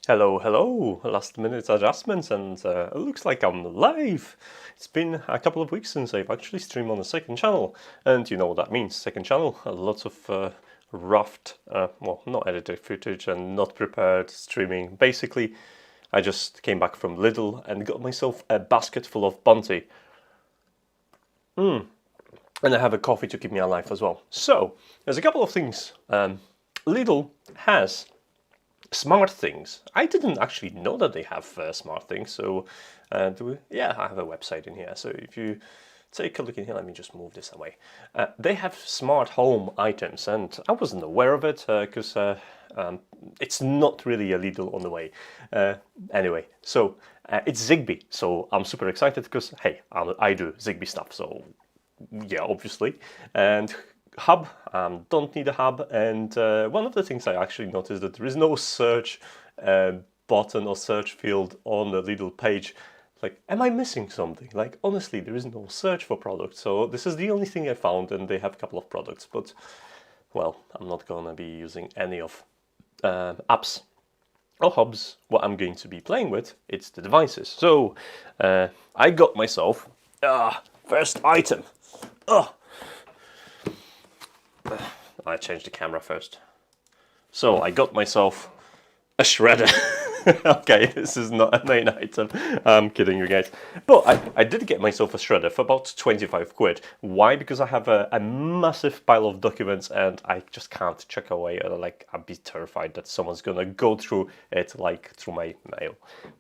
Hello, hello! Last minute adjustments and it looks like I'm live! It's been a couple of weeks since I've actually streamed on the second channel, and you know what that means, second channel, lots of roughed, well, not edited footage and not prepared streaming. Basically, I just came back from Lidl and got myself a basket full of Bounty. And I have a coffee to keep me alive as well. So, there's a couple of things. Lidl has smart things. I didn't actually know that they have smart things. So, yeah, I have a website in here. So if you take a look in here, let me just move this away. They have smart home items, and I wasn't aware of it because it's not really a Lidl on the way. Anyway, so it's ZigBee. So I'm super excited because hey, I do ZigBee stuff. So yeah, obviously, and hub, don't need a hub, and one of the things I actually noticed that there is no search button or search field on the Lidl page. Like, am I missing something? Like, honestly, there is no search for products, so this is the only thing I found, and they have a couple of products, but well, I'm not gonna be using any of apps or hubs. What I'm going to be playing with, it's the devices. So I got myself first item. I changed the camera first. So I got myself a shredder. Okay, this is not a main item. I'm kidding you guys. But I did get myself a shredder for about 25 quid. Why? Because I have a massive pile of documents and I just can't check away. Like, I'd be terrified that someone's gonna go through it like through my mail.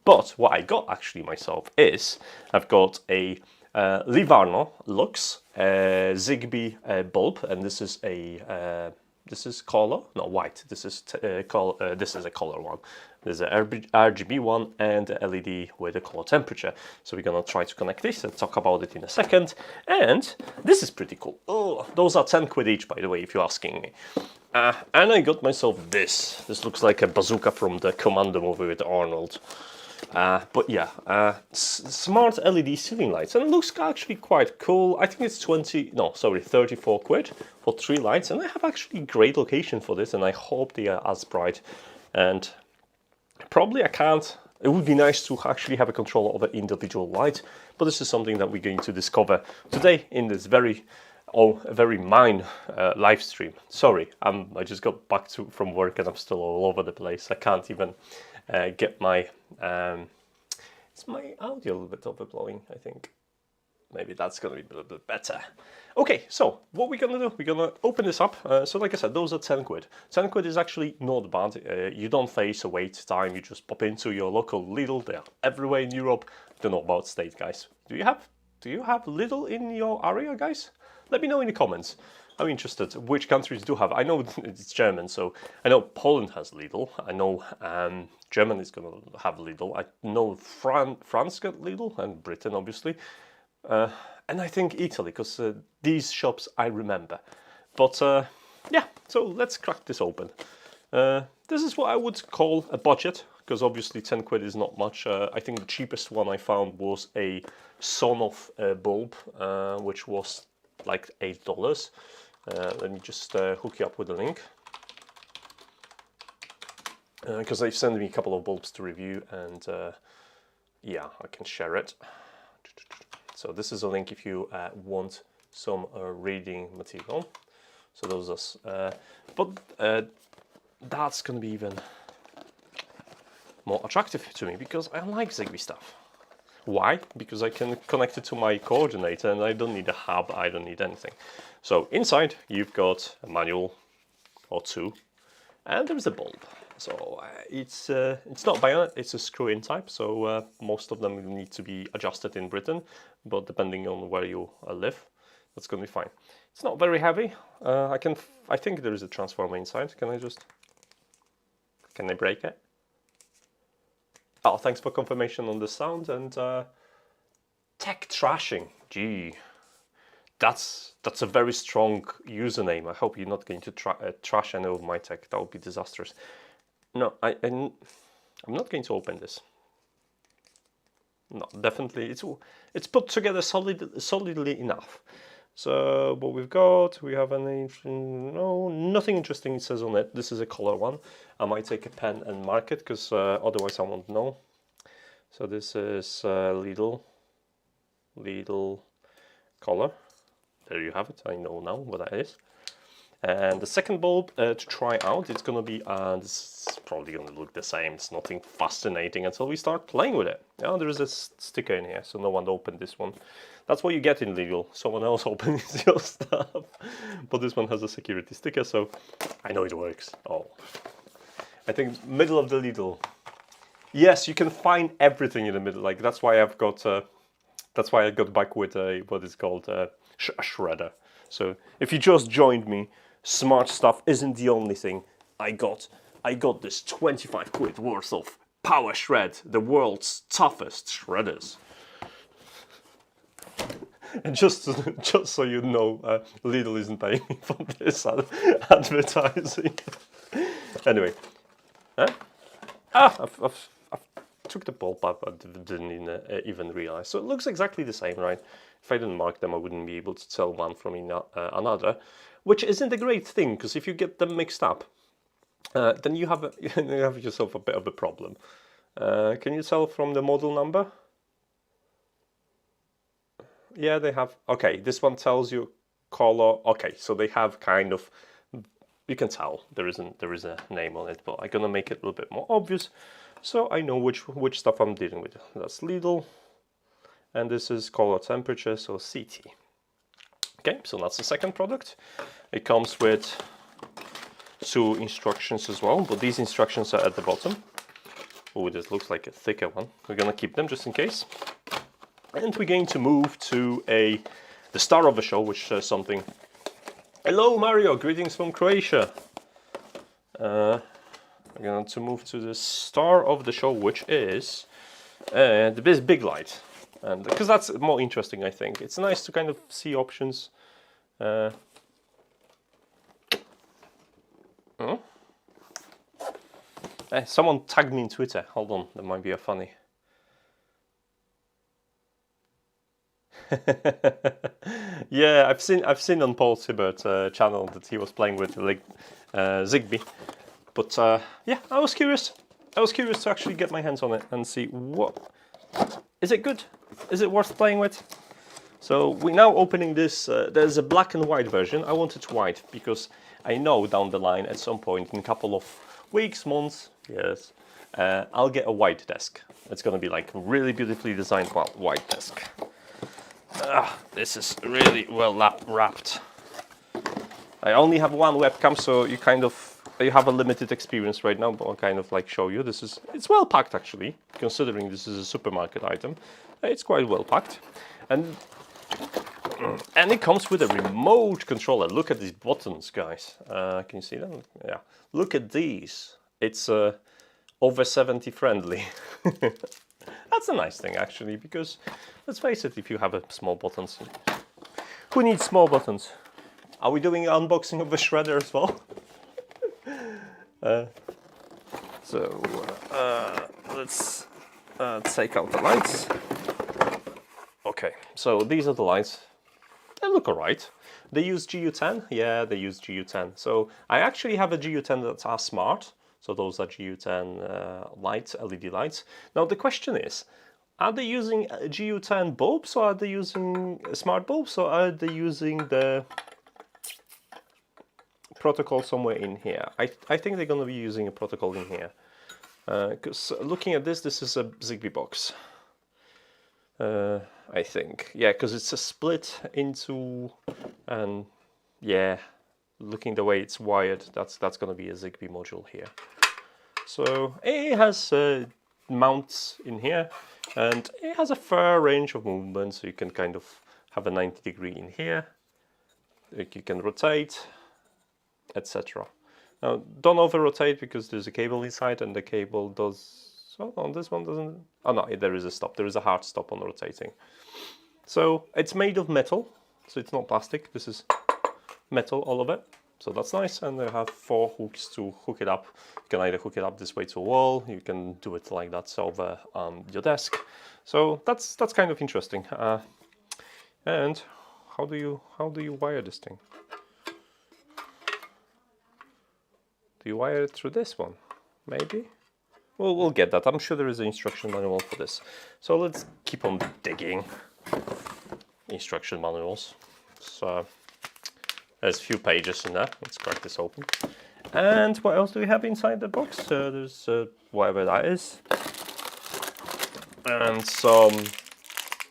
But what I got actually myself is I've got a Livarno Lux ZigBee bulb, and this is a this is color, not white. This is color. This is a color one. There's a RGB one and a LED with a color temperature. So we're gonna try to connect this and talk about it in a second. And this is pretty cool. Oh, those are 10 quid each, by the way, if you're asking me. And I got myself this. This looks like a bazooka from the Commando movie with Arnold. But yeah, smart LED ceiling lights, and it looks actually quite cool. I think it's 34 quid for 3 lights, and I have actually great location for this, and I hope they are as bright. And probably I can't. It would be nice to actually have a control over individual light, but this is something that we're going to discover today in this very mine live stream. Sorry, I just got back from work and I'm still all over the place. I can't even get my it's my audio a little bit overblowing, I think. Maybe that's gonna be a little bit better. Okay, so what we're gonna do, we're gonna open this up. So like I said, those are 10 quid. 10 quid is actually not bad. You don't face a wait time, you just pop into your local Lidl. They are everywhere in Europe. Don't know about state, guys. Do you have Lidl in your area, guys? Let me know in the comments. I'm interested which countries do have. I know it's German, so I know Poland has Lidl. I know Germany is going to have Lidl. I know France got Lidl, and Britain, obviously. And I think Italy, because these shops I remember. But yeah, so let's crack this open. This is what I would call a budget, because obviously 10 quid is not much. I think the cheapest one I found was a Sonoff bulb, which was like $8. Let me just hook you up with a link, because they've sent me a couple of bulbs to review, and yeah, I can share it. So this is a link if you want some reading material. So those are, but that's going to be even more attractive to me because I like ZigBee stuff. Why? Because I can connect it to my coordinator and I don't need a hub, I don't need anything. So inside you've got a manual or two, and there's a bulb. So it's not bayonet, it's a screw-in type, so most of them need to be adjusted in Britain, but depending on where you live, that's going to be fine. It's not very heavy. I think there is a transformer inside. Can I break it? Oh, thanks for confirmation on the sound. And tech trashing. Gee, that's a very strong username. I hope you're not going to trash any of my tech. That would be disastrous. No, I'm not going to open this. No, definitely it's put together solidly enough. So what we've got, we have no, nothing interesting it says on it. This is a color one. I might take a pen and mark it because otherwise I won't know. So this is Lidl color. There you have it. I know now what that is. And the second bulb to try out, it's gonna be, this is probably gonna look the same. It's nothing fascinating until we start playing with it. Yeah, there is a sticker in here, so no one opened this one. That's what you get in Lidl. Someone else opens your stuff. But this one has a security sticker, so I know it works. Oh, I think middle of the Lidl. Yes, you can find everything in the middle. Like that's why I've got. That's why I got back with a what is called a shredder. So if you just joined me, smart stuff isn't the only thing I got. I got this 25 quid worth of Power Shred, the world's toughest shredders. And just so you know, Lidl isn't paying me for this advertising. Anyway, I've took the bulb up. I didn't even realize. So it looks exactly the same, right? If I didn't mark them, I wouldn't be able to tell one from another, which isn't a great thing because if you get them mixed up, then you have yourself a bit of a problem. Can you tell from the model number? Yeah, they have. Okay, this one tells you color. Okay, so they have kind of. You can tell there is a name on it, but I'm gonna make it a little bit more obvious, so I know which stuff I'm dealing with. That's Lidl, and this is color temperature, so CT. Okay, so that's the second product. It comes with 2 instructions as well, but these instructions are at the bottom. Oh, this looks like a thicker one. We're gonna keep them just in case. And we're going to move to the star of the show, which says something. Hello Mario, greetings from Croatia. We're going to move to the star of the show, which is this big light. And because that's more interesting, I think. It's nice to kind of see options. Someone tagged me in Twitter. Hold on, that might be a funny. Yeah, I've seen on Paul Sibbert's channel that he was playing with like ZigBee, but yeah, I was curious. I was curious to actually get my hands on it and see what is it good. Is it worth playing with? So we're now opening this. There's a black and white version. I want it white because I know down the line at some point in a couple of weeks, months, years, I'll get a white desk. It's gonna be like really beautifully designed white desk. This is really well wrapped. I only have one webcam, so you have a limited experience right now, but I'll kind of like show you. It's well packed actually, considering this is a supermarket item. It's quite well packed, and it comes with a remote controller. Look at these buttons, guys. Can you see them? Yeah. Look at these. It's over 70 friendly. That's a nice thing actually, because let's face it, if you have small buttons, who needs small buttons? Are we doing an unboxing of the shredder as well? Let's take out the lights. Okay, so these are the lights. They look alright. They use GU10? Yeah, they use GU10. So I actually have a GU10 that's smart. So those are GU10 lights, LED lights. Now the question is, are they using GU10 bulbs, or are they using smart bulbs, or are they using the protocol somewhere in here? I think they're going to be using a protocol in here. Because looking at this is a ZigBee box. I think. Yeah, because it's a split into, and yeah, looking the way it's wired, that's going to be a ZigBee module here. So it has mounts in here, and it has a fair range of movement, so you can kind of have a 90 degree in here. Like you can rotate, etc. Now don't over rotate because there's a cable inside, and the cable does. Oh no, this one doesn't. Oh no, there is a stop. There is a hard stop on rotating. So it's made of metal, so it's not plastic. This is metal, all of it. So that's nice, and they have 4 hooks to hook it up. You can either hook it up this way to a wall, you can do it like that over your desk. So that's kind of interesting. And how do you wire this thing? Do you wire it through this one? Maybe? Well, we'll get that. I'm sure there is an instruction manual for this. So let's keep on digging. Instruction manuals. So there's a few pages in there. Let's crack this open. And what else do we have inside the box? There's whatever that is. And some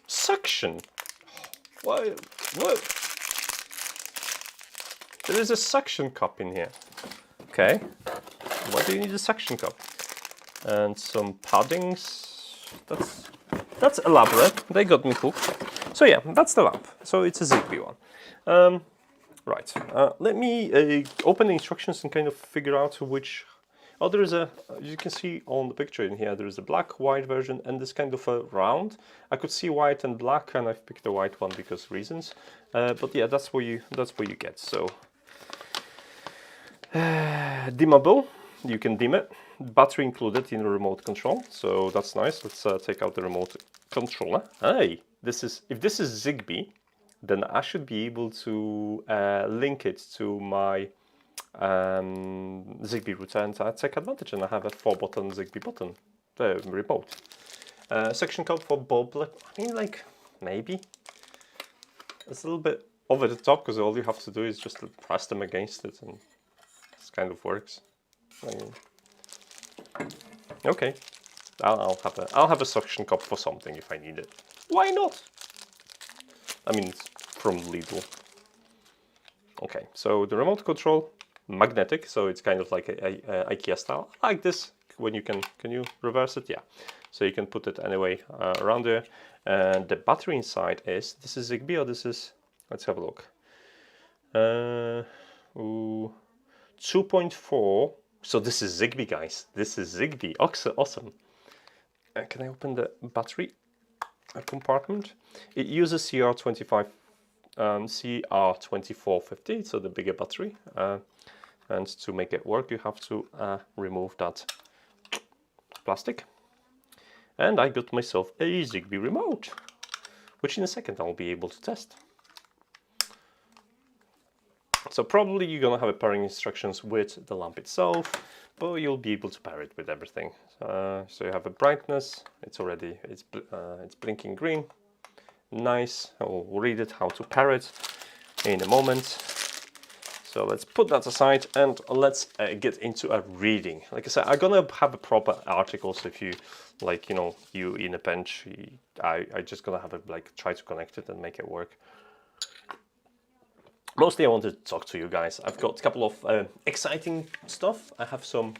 suction. What? There is a suction cup in here. Okay. Why do you need a suction cup? And some paddings. That's elaborate. They got me hooked. So yeah, that's the lamp. So it's a ZigBee one. Right. Let me open the instructions and kind of figure out which. Oh, there is a. You can see on the picture in here. There is a black, white version, and this kind of a round. I could see white and black, and I've picked the white one because reasons. But yeah, that's what you get. So dimmable. You can dim it. Battery included in the remote control, so that's nice. Let's take out the remote controller. Hey, if this is ZigBee, then I should be able to link it to my ZigBee router, and I take advantage, and I have a 4-button ZigBee button, remote. Section code for bulb. I mean, like, maybe. It's a little bit over the top, because all you have to do is just press them against it, and this kind of works. I mean, okay, I'll have a suction cup for something if I need it. Why not? I mean, it's from Lidl. Okay, so the remote control, magnetic, so it's kind of like a IKEA style, like this. When you can you reverse it? Yeah. So you can put it anyway around there. And the battery inside is, this is ZigBee or this is, let's have a look. 2.4. So this is ZigBee, guys. This is ZigBee. Awesome. Can I open the battery compartment? It uses CR2450, so the bigger battery. And to make it work, you have to remove that plastic. And I got myself a ZigBee remote, which in a second I'll be able to test. So probably you're gonna have a pairing instructions with the lamp itself, but you'll be able to pair it with everything. So you have a brightness. It's blinking green. Nice. I'll read it how to pair it in a moment. So let's put that aside and let's get into a reading. Like I said, I'm gonna have a proper article. So if you like, you in a bench, I just gonna have it like try to connect it and make it work. Mostly I wanted to talk to you guys. I've got a couple of exciting stuff. I have some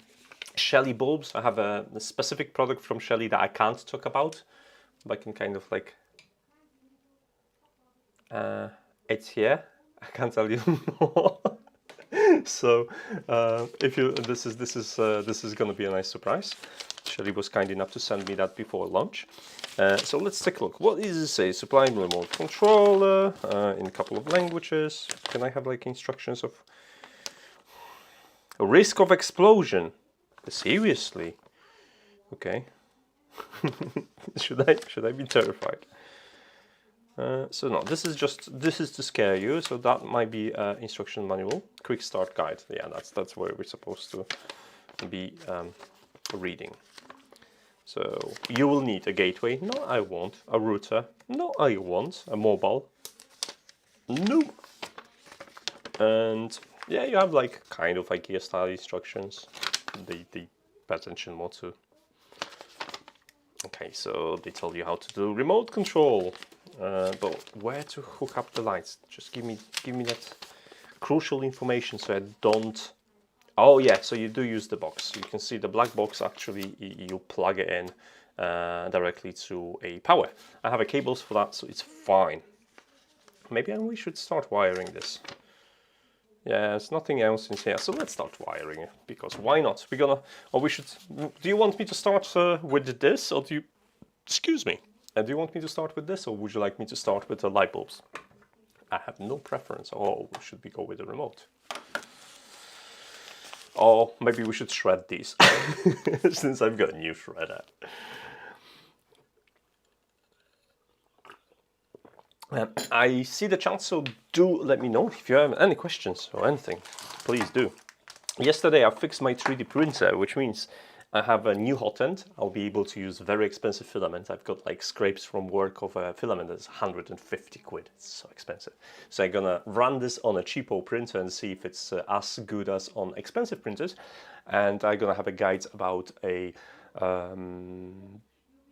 Shelly bulbs. I have a specific product from Shelly that I can't talk about, but I can kind of like, it's here. I can't tell you more. So if you, this is gonna be a nice surprise. Shelly was kind enough to send me that before lunch. So let's take a look. What does it say? Supply remote controller in a couple of languages. Can I have like instructions of a risk of explosion? Seriously? Okay. should I be terrified? So no, this is to scare you. So that might be instruction manual, quick start guide. Yeah, that's where we're supposed to be reading. So you will need a gateway. No, I won't. A router. No, I won't. A mobile. No. And yeah, you have like kind of IKEA style instructions. They pay attention more to. Okay, so they tell you how to do remote control, but where to hook up the lights? Just give me that crucial information so I don't. Oh yeah, so you do use the box. You can see the black box. Actually, you plug it in directly to a power. I have a cables for that, so it's fine. Maybe we should start wiring this. Yeah, there's nothing else in here, so let's start wiring it, because why not? We're gonna, or we should, do you want me to start with this, or do you, excuse me, do you want me to start with this, or would you like me to start with the light bulbs? I have no preference. Or should we go with the remote? Or maybe we should shred these, since I've got a new shredder. I see the chance, so do let me know if you have any questions or anything. Please do. Yesterday I fixed my 3D printer, which means I have a new hot end. I'll be able to use very expensive filament. I've got like scrapes from work of a filament that's 150 quid. It's so expensive. So I'm gonna run this on a cheapo printer and see if it's as good as on expensive printers. And I'm gonna have a guide about a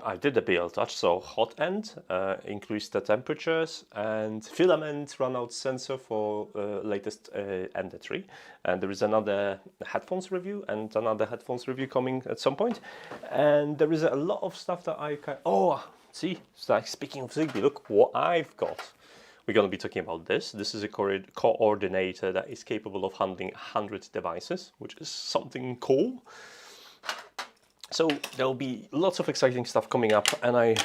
I did a BL touch, so hot end, increase the temperatures, and filament runout sensor for latest ND3. And there is another headphones review and another headphones review coming at some point. And there is a lot of stuff that I can. Oh, see, like speaking of ZigBee, look what I've got. We're going to be talking about this. This is a coordinator that is capable of handling 100 devices, which is something cool. So there'll be lots of exciting stuff coming up, and I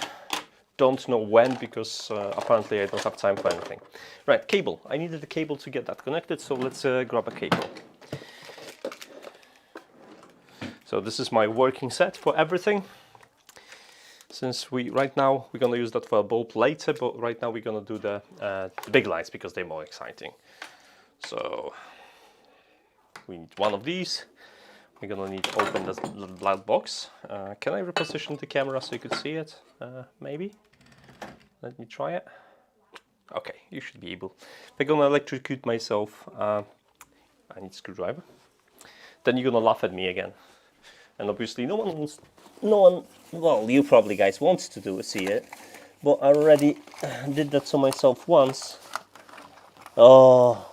don't know when because apparently I don't have time for anything. Right, cable. I needed the cable to get that connected, so let's grab a cable. So this is my working set for everything. Since right now we're gonna use that for a bulb later, but right now we're gonna do the big lights because they're more exciting. So we need one of these. We're gonna need to open this little black box. Can I reposition the camera so you could see it? Maybe. Let me try it. Okay, you should be able. If I'm gonna electrocute myself, I need a screwdriver. Then you're gonna laugh at me again. And obviously no one, well, you probably guys want to see it, but I already did that to myself once. Oh.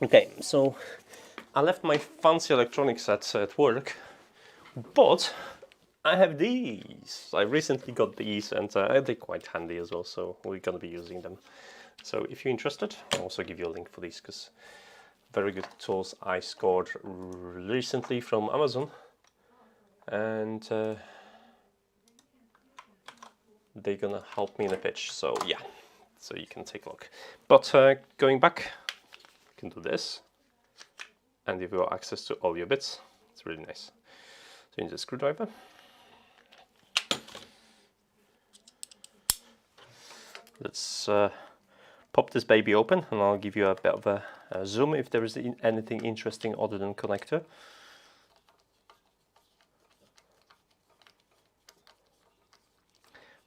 Okay, so I left my fancy electronic sets at work, but I have these. I recently got these, and they're quite handy as well, so we're going to be using them. So if you're interested, I'll also give you a link for these, because very good tools I scored recently from Amazon, and they're going to help me in a pitch, so yeah, so you can take a look. But going back, you can do this. And you've got access to all your bits. It's really nice. So you need a screwdriver. Let's pop this baby open, and I'll give you a bit of a zoom if there is anything interesting other than connector.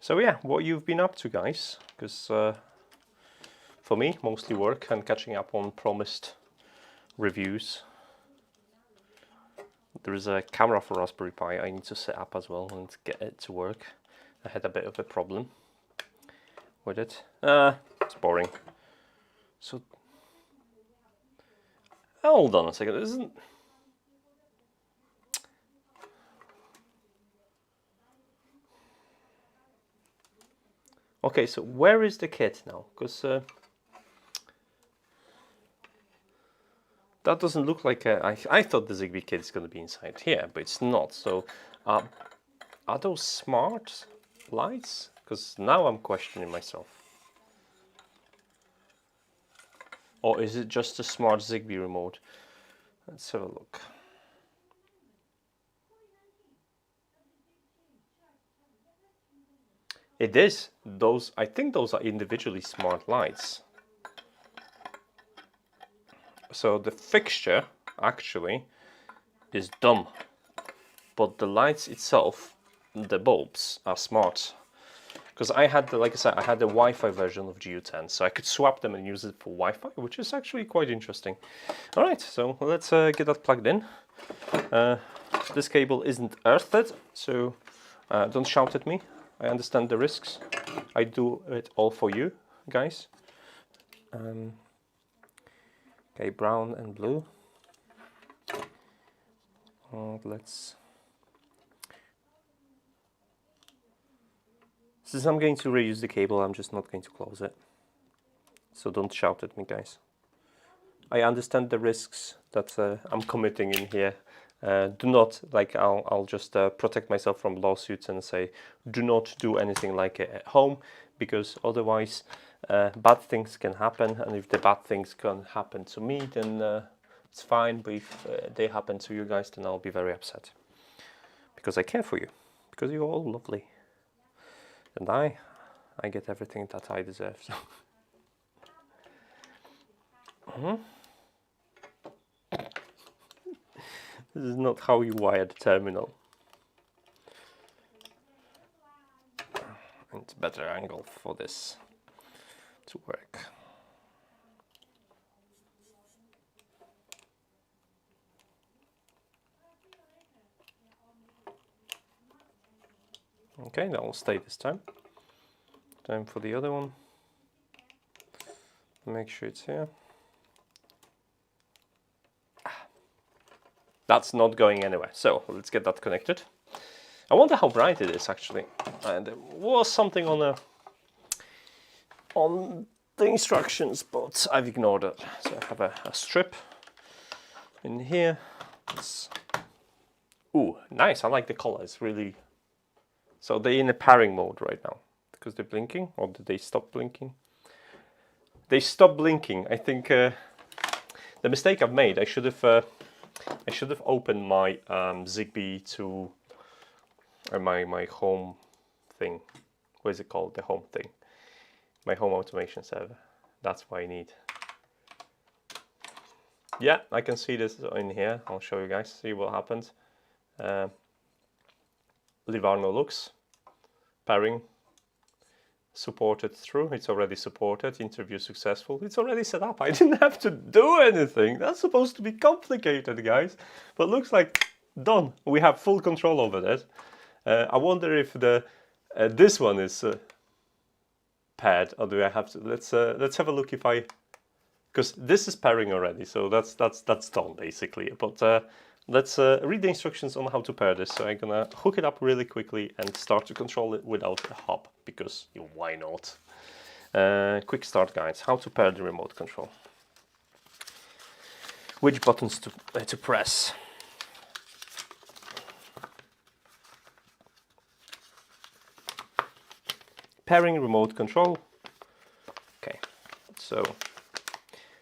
So yeah, what you've been up to, guys, because for me, mostly work and catching up on promised reviews. There is a camera for Raspberry Pi I need to set up as well and get it to work. I had a bit of a problem with it. It's boring. So hold on a second, isn't... Okay, so where is the kit now? Because that doesn't look like a... I thought the ZigBee kit is going to be inside here, but it's not. So are those smart lights? Because now I'm questioning myself. Or is it just a smart ZigBee remote? Let's have a look. It is. Those, I think those are individually smart lights. So the fixture actually is dumb, but the lights itself, the bulbs, are smart. Because I had, like I said, I had the Wi-Fi version of GU10, so I could swap them and use it for Wi-Fi, which is actually quite interesting. All right, so let's get that plugged in. This cable isn't earthed, so don't shout at me. I understand the risks. I do it all for you, guys. Okay, brown and blue. Let's... Since I'm going to reuse the cable, I'm just not going to close it. So don't shout at me, guys. I understand the risks that I'm committing in here. Do not, like, I'll just protect myself from lawsuits and say, do not do anything like it at home, because otherwise bad things can happen, and if the bad things can happen to me, then it's fine, but if they happen to you guys, then I'll be very upset. Because I care for you, because you're all lovely. And I I get everything that I deserve. So. This is not how you wire the terminal. It's a better angle for this to work. Okay, that will stay this time. Time for the other one. Make sure it's here. That's not going anywhere. So let's get that connected. I wonder how bright it is actually. And there was something on the instructions, but I've ignored it. So I have a strip in here. Ooh, nice. I like the color. It's really. So they're in a pairing mode right now because they're blinking, or did they stop blinking? They stopped blinking. I think the mistake I've made. I should have opened my ZigBee to my home thing. What is it called? The home thing. My home automation server. That's what I need. Yeah, I can see this in here. I'll show you guys. See what happens. Livarno looks. Pairing. Supported through. It's already supported. Interview successful. It's already set up. I didn't have to do anything. That's supposed to be complicated, guys. But looks like done. We have full control over that. I wonder if this one is paired, or do I have to? Let's have a look if I, because this is pairing already. So that's done basically. But let's read the instructions on how to pair this. So I'm gonna hook it up really quickly and start to control it without a hub, because why not? Quick start guides, how to pair the remote control. Which buttons to press. Pairing remote control. Okay, so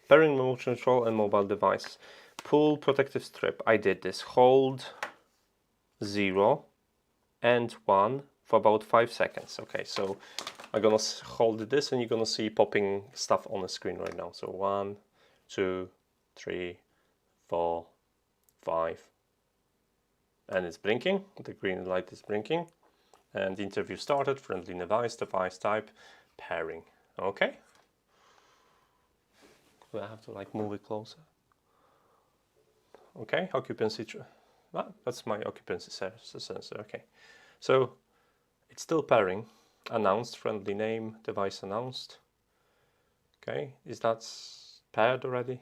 pairing remote control and mobile device. Pull protective strip. I did this. Hold 0 and 1 for about 5 seconds. Okay, so I'm gonna hold this and you're gonna see popping stuff on the screen right now. So 1, 2, 3, 4, 5. And it's blinking. The green light is blinking. And the interview started. Friendly device, device type, pairing. Okay. Do I have to like move it closer? Okay, occupancy, that's my occupancy sensor, okay. So, it's still pairing, announced, friendly name, device announced. Okay, is that paired already?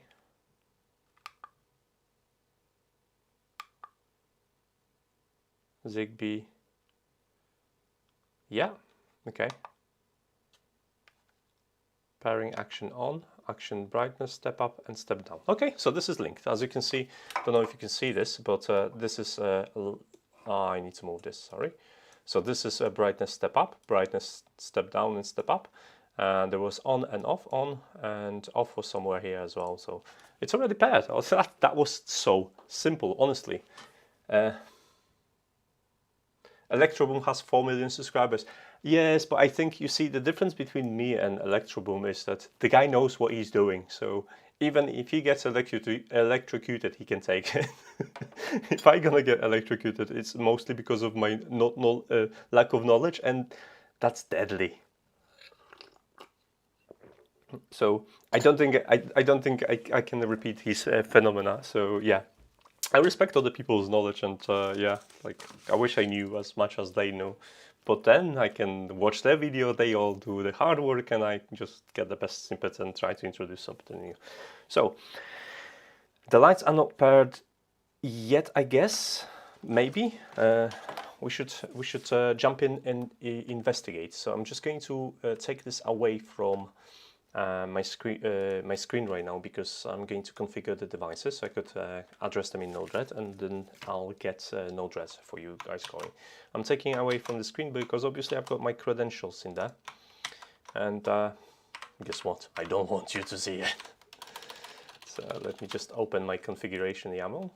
ZigBee, yeah, okay. Pairing action on, action brightness, step up and step down. Okay, so this is linked. As you can see, don't know if you can see this, but this is, I need to move this, sorry. So this is a brightness step up, brightness step down and step up. And there was on and off was somewhere here as well. So it's already paired. That was so simple, honestly. Electroboom has 4 million subscribers. Yes, but I think you see the difference between me and Electroboom is that the guy knows what he's doing. So even if he gets electrocuted, he can take it. If I'm gonna get electrocuted, it's mostly because of my lack of knowledge, and that's deadly. So I don't think I can repeat his phenomena. So yeah. I respect other people's knowledge, and yeah, like I wish I knew as much as they know. But then I can watch their video, they all do the hard work, and I just get the best snippets and try to introduce something new. So, the lights are not paired yet, I guess. Maybe. We should jump in and investigate. So I'm just going to take this away from my screen right now, because I'm going to configure the devices. So I could address them in Node-RED, and then I'll get Node-RED for you guys going. I'm taking away from the screen because obviously I've got my credentials in there, and guess what? I don't want you to see it. So let me just open my configuration YAML.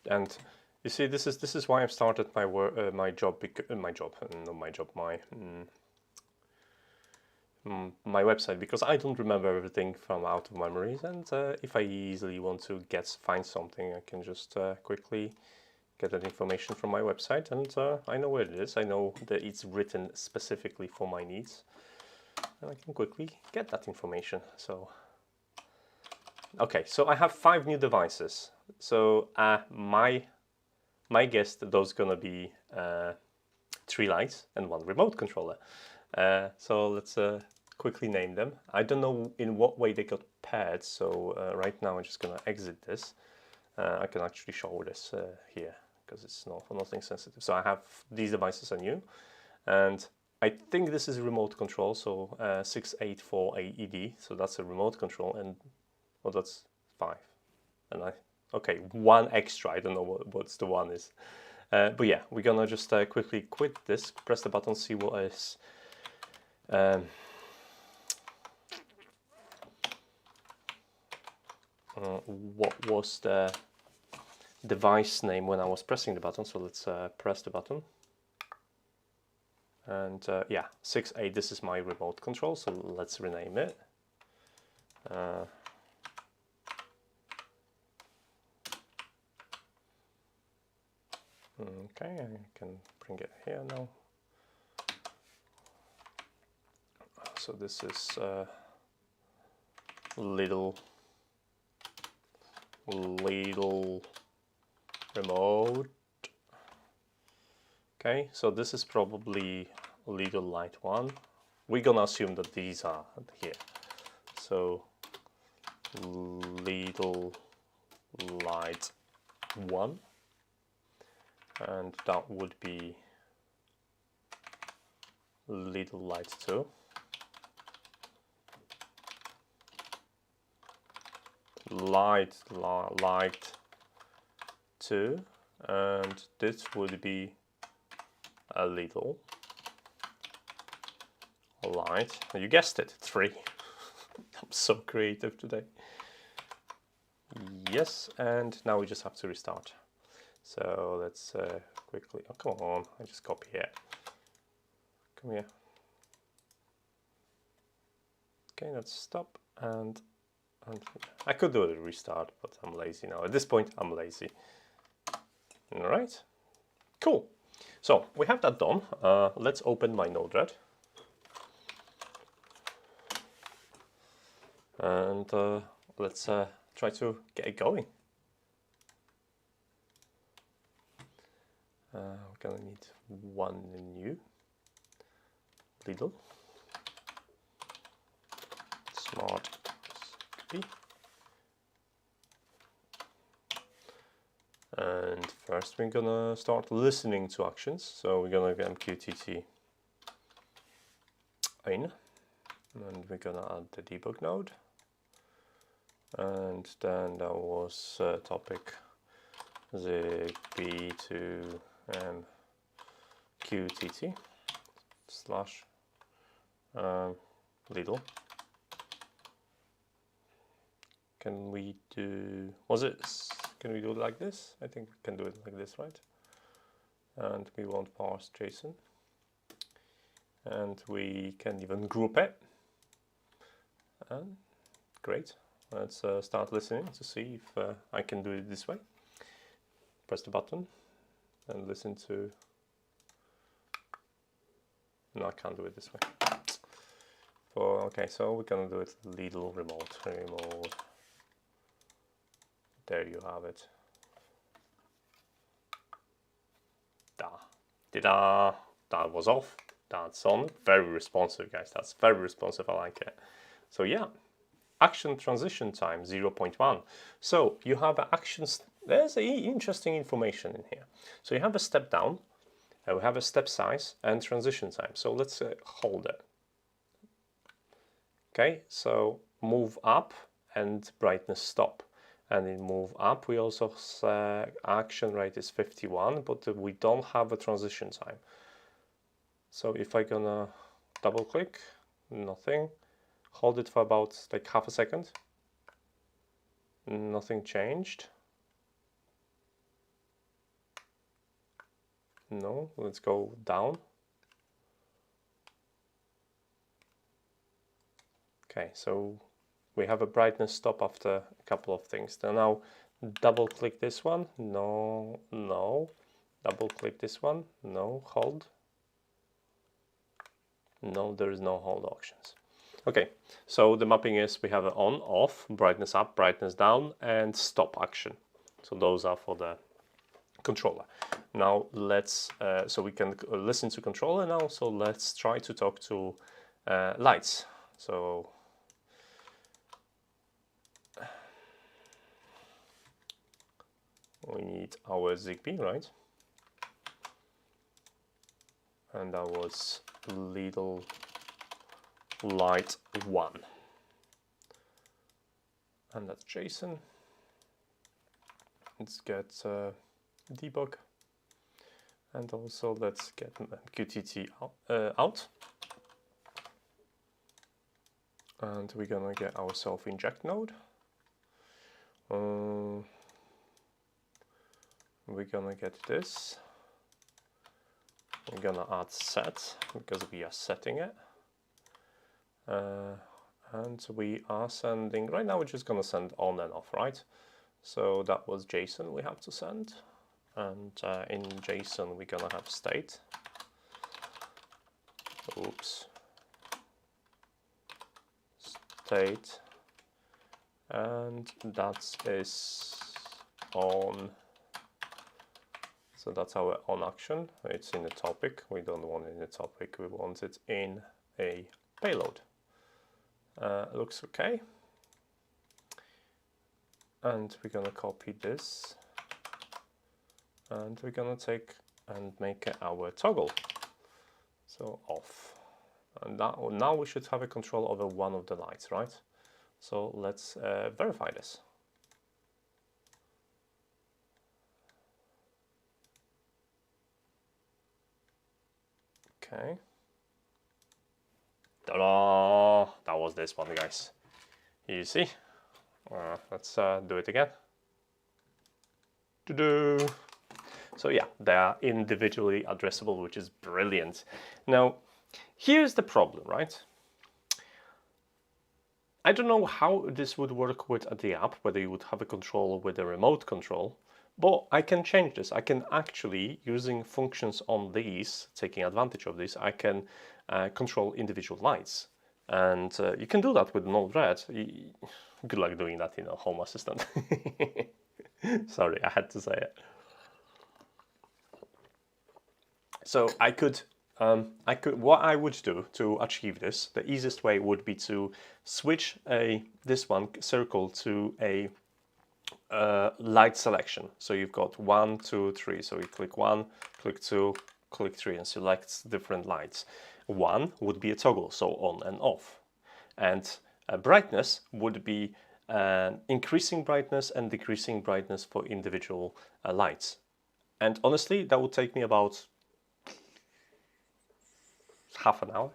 And you see, this is why I've started my work, my website, because I don't remember everything from out of memories, and if I easily want to find something, I can just quickly get that information from my website, and I know where it is. I know that it's written specifically for my needs, and I can quickly get that information. So, okay, so I have 5 new devices. So my guess that those gonna be 3 lights and 1 remote controller. So let's quickly name them. I don't know in what way they got paired, so right now I'm just gonna exit this. I can actually show this here because it's nothing sensitive. So I have these devices are new, and I think this is a remote control. So 684AED. So that's a remote control, and well, that's 5. And okay, 1 extra. I don't know what's the 1 is. But yeah, we're gonna just quickly quit this, press the button, see what is. What was the device name when I was pressing the button? So let's press the button. And yeah, 6.8. This is my remote control. So let's rename it. Okay, I can bring it here now. So this is Lidl remote. Okay, so this is probably Lidl Light 1. We're gonna assume that these are here. So Lidl Light 1. And that would be Lidl Light 2. Light 2, and this would be a Lidl Light. You guessed it, 3. I'm so creative today. Yes, and now we just have to restart. So let's quickly. Oh, come on! I just copy it. Come here. Okay, let's stop and I could do a restart, but I'm lazy now. At this point, I'm lazy. All right, cool. So we have that done. Let's open my Nodle and let's try to get it going. We're gonna need 1 new Lidl smart ZigBee. And first we're gonna start listening to actions. So we're gonna get MQTT in, and we're gonna add the debug node. And then there was topic ZigBee to QTT slash Lidl. Can we do, can we do it like this? I think we can do it like this, right? And we won't parse JSON. And we can even group it. And great. Let's start listening to see if I can do it this way. Press the button and listen to. No, I can't do it this way. Okay, so we're gonna do it Lidl remote. There you have it. Da. That was off. That's on. Very responsive, guys. That's very responsive. I like it. So yeah, action transition time 0.1. So you have actions. There's interesting information in here. So you have a step down, we have a step size and transition time. So let's hold it. Okay, so move up and brightness stop. And in move up, we also action rate is 51, but we don't have a transition time. So if I'm gonna double click, nothing. Hold it for about like half a second. Nothing changed. No, let's go down. Okay, so we have a brightness stop after a couple of things. Now double click this one. No, no. Double click this one. No, hold. No, there is no hold options. Okay, so the mapping is we have an on, off, brightness up, brightness down, and stop action. So those are for the controller. Now let's, so we can listen to controller now, so let's try to talk to lights. So we need our ZigBee, right? And that was Lidl light 1. And that's Jason. Let's get debug. And also let's get QTT out. And we're gonna get ourselves inject node. We're gonna get this. We're gonna add set because we are setting it. And we are sending, right now we're just gonna send on and off, right? So that was JSON we have to send. And in JSON we're gonna have state. Oops. State. And that is on. So that's our on action. It's in a topic. We don't want it in a topic. We want it in a payload. Looks okay. And we're gonna copy this. And we're gonna take and make it our toggle. So off. And now we should have a control over one of the lights, right? So let's verify this. Okay. Ta-da! That was this one, guys. You see? Let's do it again. Do-do. So yeah, they are individually addressable, which is brilliant. Now, here's the problem, right? I don't know how this would work with the app, whether you would have a control with a remote control, but I can change this. I can actually, using functions on these, taking advantage of this, I can control individual lights. And you can do that with Nodle. Good luck doing that in a Home Assistant. Sorry, I had to say it. So what I would do to achieve this, the easiest way would be to switch this one circle to a light selection. So you've got 1, 2, 3. So you click 1, click 2, click 3, and select different lights. 1 would be a toggle, so on and off. And brightness would be increasing brightness and decreasing brightness for individual lights. And honestly, that would take me about half an hour.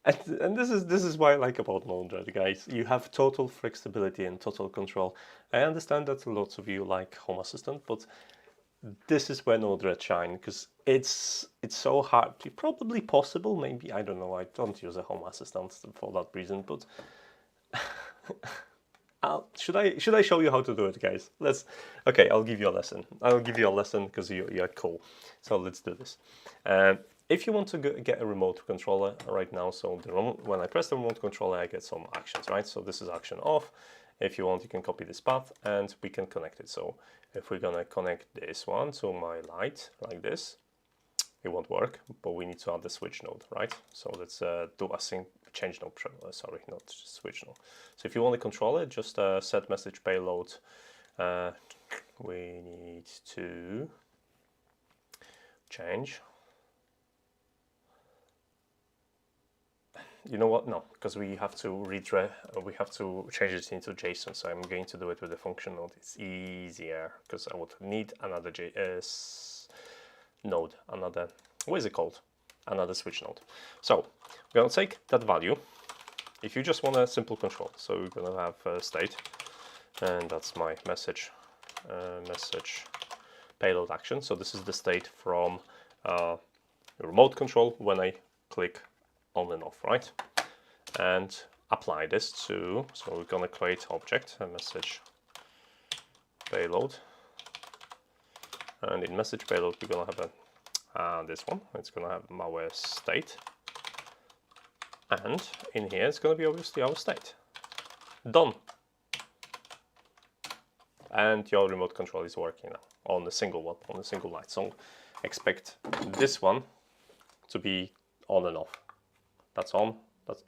And this is what I like about Nodle, guys. You have total flexibility and total control. I understand that lots of you like Home Assistant, but this is where Nodle shine, because it's so hard. Probably possible, maybe, I don't know. I don't use a Home Assistant for that reason, but should I show you how to do it, guys? Okay, I'll give you a lesson. I'll give you a lesson because you're cool. So let's do this. If you want to get a remote controller right now, so when I press the remote controller, I get some actions, right? So this is action off. If you want, you can copy this path and we can connect it. So if we're gonna connect this one to my light like this, it won't work, but we need to add the switch node, right? So let's do a change node, sorry, not switch node. So if you want to control it, just set message payload. We need to change. You know what? No, because we have to change it into JSON. So I'm going to do it with the function node. It's easier because I would need another node, what is it called? Another switch node. So we're gonna take that value. If you just want a simple control, so we're gonna have state, and that's my message payload action. So this is the state from the remote control when I click on and off, right? And apply this to, so we're gonna create object, a message payload. And in message payload, we're gonna have this one. It's gonna have our state. And in here, it's gonna be obviously our state. Done. And your remote control is working now on a single one, on a single light. So expect this one to be on and off. That's on, that's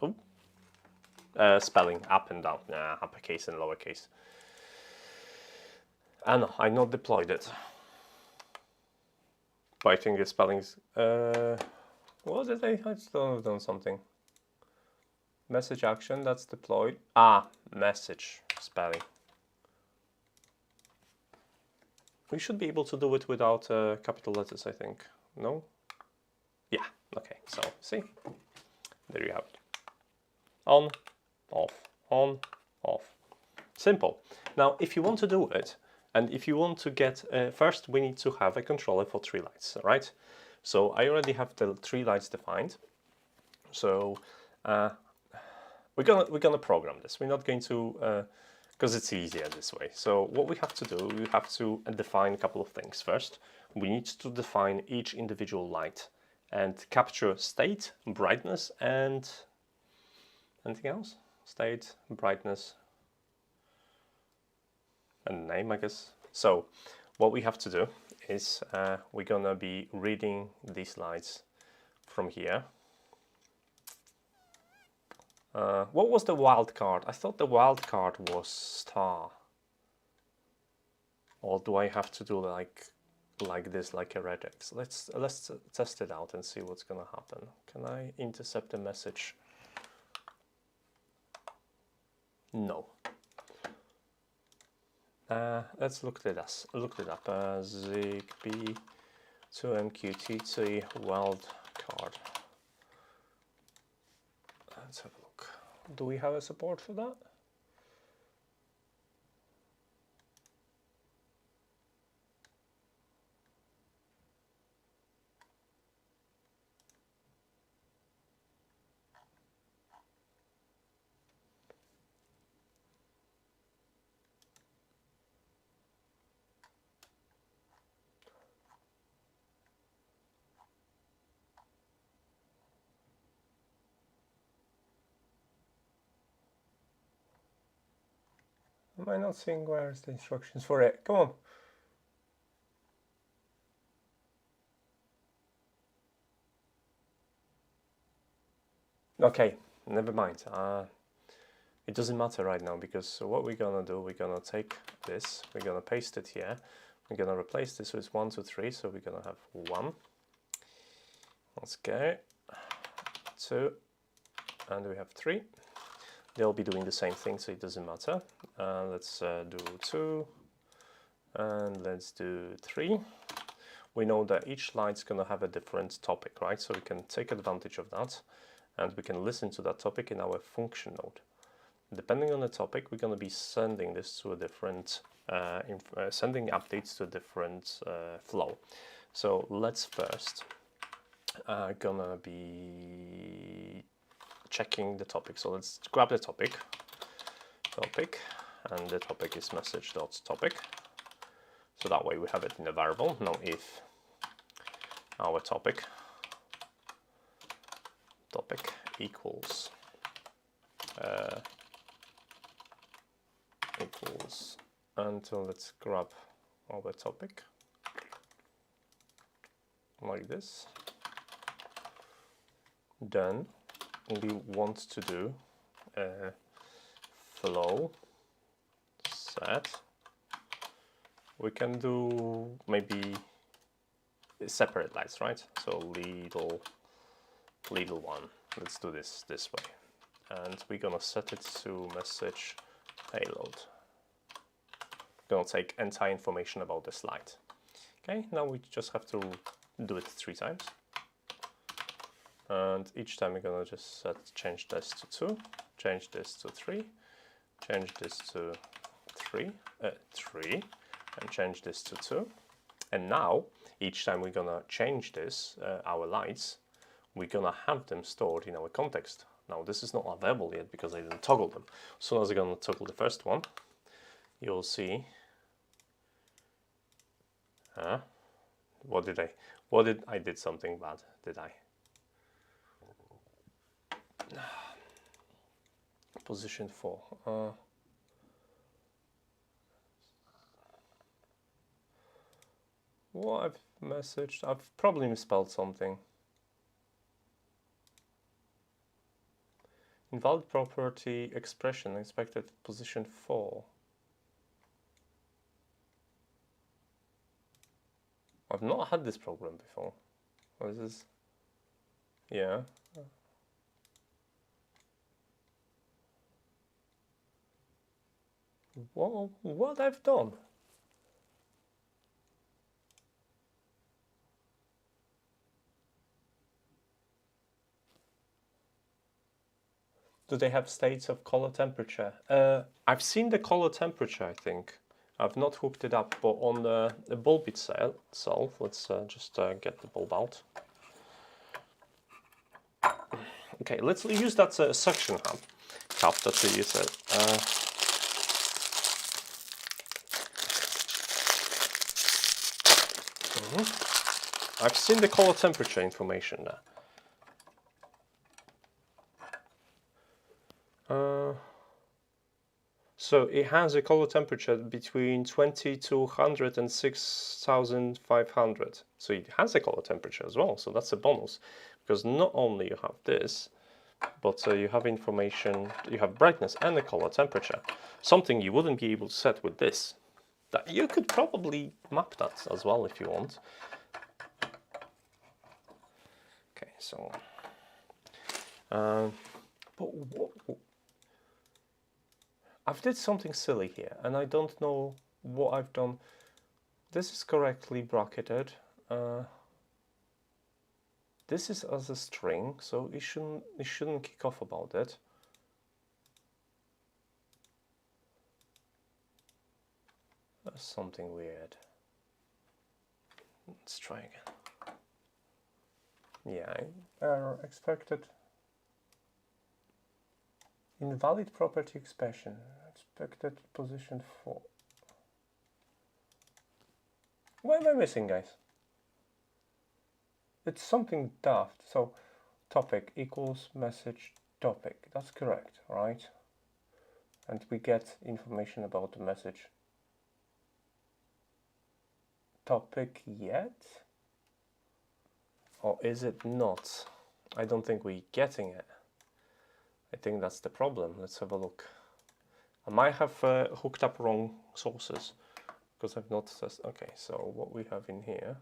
spelling up and down, uppercase and lowercase. No, I not deployed it. But I think the spelling's, what did I still have done something. Message action, that's deployed. Message spelling. We should be able to do it without capital letters, I think. No? Yeah, okay, so see, there you have it. On, off. Simple. Now, if you want to do it, and if you want to get, first we need to have a controller for 3 lights, right? So I already have the 3 lights defined. So we're gonna program this. We're not going to, because it's easier this way. So what we have to do, we have to define a couple of things. First, we need to define each individual light and capture state, brightness, and anything else? State, brightness, and name, I guess. So what we have to do is we're gonna be reading these lights from here. What was the wild card? I thought the wild card was star. Or do I have to do like this, like a regex? Let's test it out and see what's gonna happen. Can I intercept a message? No. Let's look it up. ZigBee to MQTT wild card. Let's have a look. Do we have a support for that? Am I not seeing where's the instructions for it? Come on. Okay, never mind. It doesn't matter right now because what we're gonna do, we're gonna take this, we're gonna paste it here, we're gonna replace this with 1, 2, 3, so we're gonna have 1. Let's go. 2, and we have 3. They'll be doing the same thing, so it doesn't matter. Let's do 2, and let's do 3. We know that each light's going to have a different topic, right? So we can take advantage of that, and we can listen to that topic in our function node. Depending on the topic, we're going to be sending this to a different, sending updates to a different flow. So let's first gonna be checking the topic. So let's grab the topic, and the topic is message.topic. So that way we have it in a variable. Now if our topic equals and let's grab our topic like this, then we want to do a flow set. We can do maybe separate lights, right? So Lidl 1. Let's do this way, and we're gonna set it to message payload. Gonna take entire information about the slide. Okay, now we just have to do it 3 times. And each time we're gonna just change this to 2, change this to 3, change this to 3, and change this to 2. And now, each time we're gonna change this, our lights, we're gonna have them stored in our context. Now this is not available yet because I didn't toggle them. As soon as I'm gonna toggle the first one, you'll see. I did something bad, did I? Position 4. What I've messaged, I've probably misspelled something. Invalid property expression expected position 4. I've not had this problem before. What is this? Yeah. What I've done? Do they have states of color temperature? I've seen the color temperature, I think. I've not hooked it up, but on the bulb itself, let's just get the bulb out. Okay, let's use that suction cup that we use. I've seen the color temperature information there. So it has a color temperature between 2200 and 6500. So it has a color temperature as well. So that's a bonus, because not only you have this, but you have information, you have brightness and the color temperature. Something you wouldn't be able to set with this. That you could probably map that as well if you want. Okay, so but I've did something silly here, and I don't know what I've done. This is correctly bracketed. This is as a string, so it shouldn't kick off about it. That's something weird. Let's try again. Yeah, error expected. Invalid property expression. Expected position 4. What am I missing, guys? It's something daft. So topic equals message topic. That's correct, right? And we get information about the message topic yet? Or is it not? I don't think we're getting it. I think that's the problem. Let's have a look. I might have hooked up wrong sources because I've not tested. Okay, so what we have in here.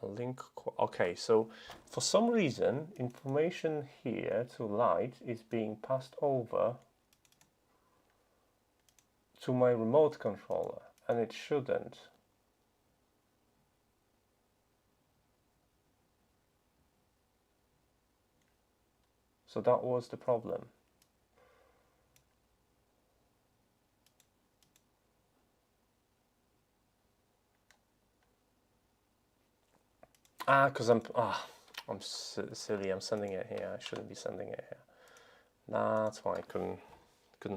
A link. Okay, so for some reason, information here to light is being passed over to my remote controller, and it shouldn't. So that was the problem. Because I'm silly. I'm sending it here. I shouldn't be sending it here. That's why I couldn't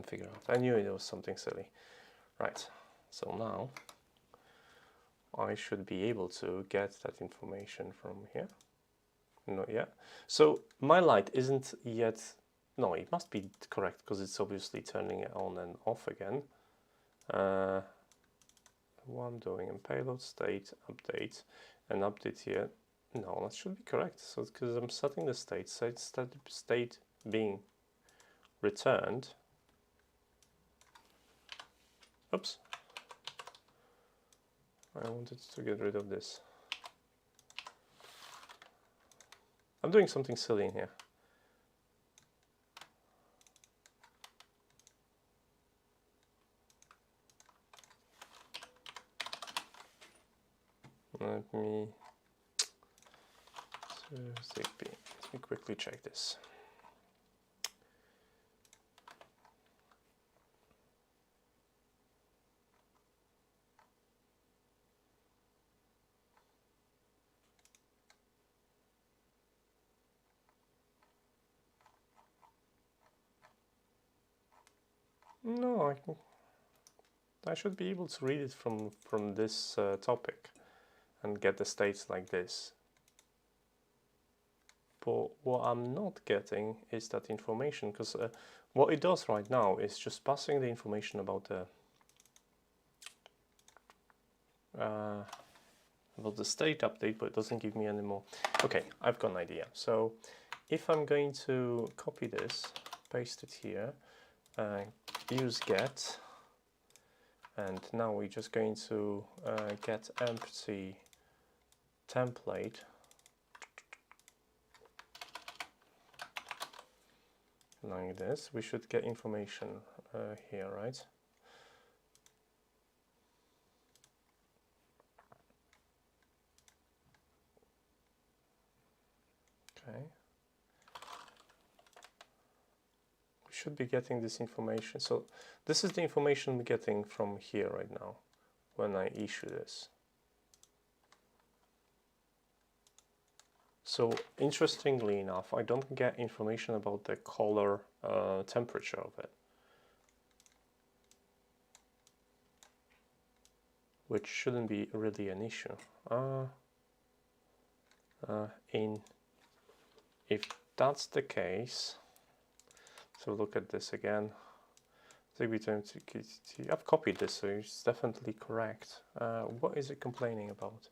figure out. I knew it was something silly. Right. So now I should be able to get that information from here. Not yet. So my light isn't yet. No, it must be correct because it's obviously turning it on and off again. What I'm doing in payload state update and update here. No, that should be correct. So because I'm setting the state being returned. Oops. I wanted to get rid of this. I'm doing something silly in here. Let me ZigBee. Let me quickly check this. No, I should be able to read it from this topic and get the states like this. But what I'm not getting is that information, because what it does right now is just passing the information about the state update, but it doesn't give me any more. Okay, I've got an idea. So if I'm going to copy this, paste it here, use get, and now we're just going to get empty template. Like this, we should get information here, right? Okay. We should be getting this information. So this is the information we're getting from here right now when I issue this. So interestingly enough, I don't get information about the color temperature of it, which shouldn't be really an issue. If that's the case, so look at this again. ZigBee, I've copied this, so it's definitely correct. What is it complaining about?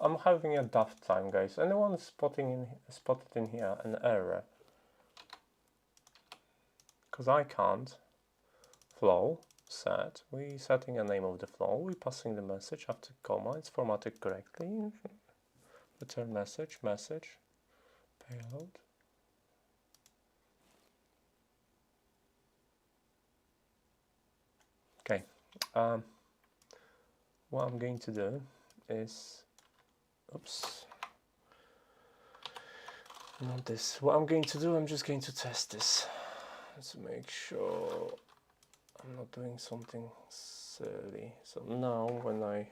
I'm having a daft time, guys. Anyone spotted in here an error? Because I can't. Flow set. We setting a name of the flow. We passing the message after comma. It's formatted correctly. Return message. Payload. Okay. What I'm going to do is, oops, not this. What I'm going to do, I'm just going to test this to make sure I'm not doing something silly. So now when I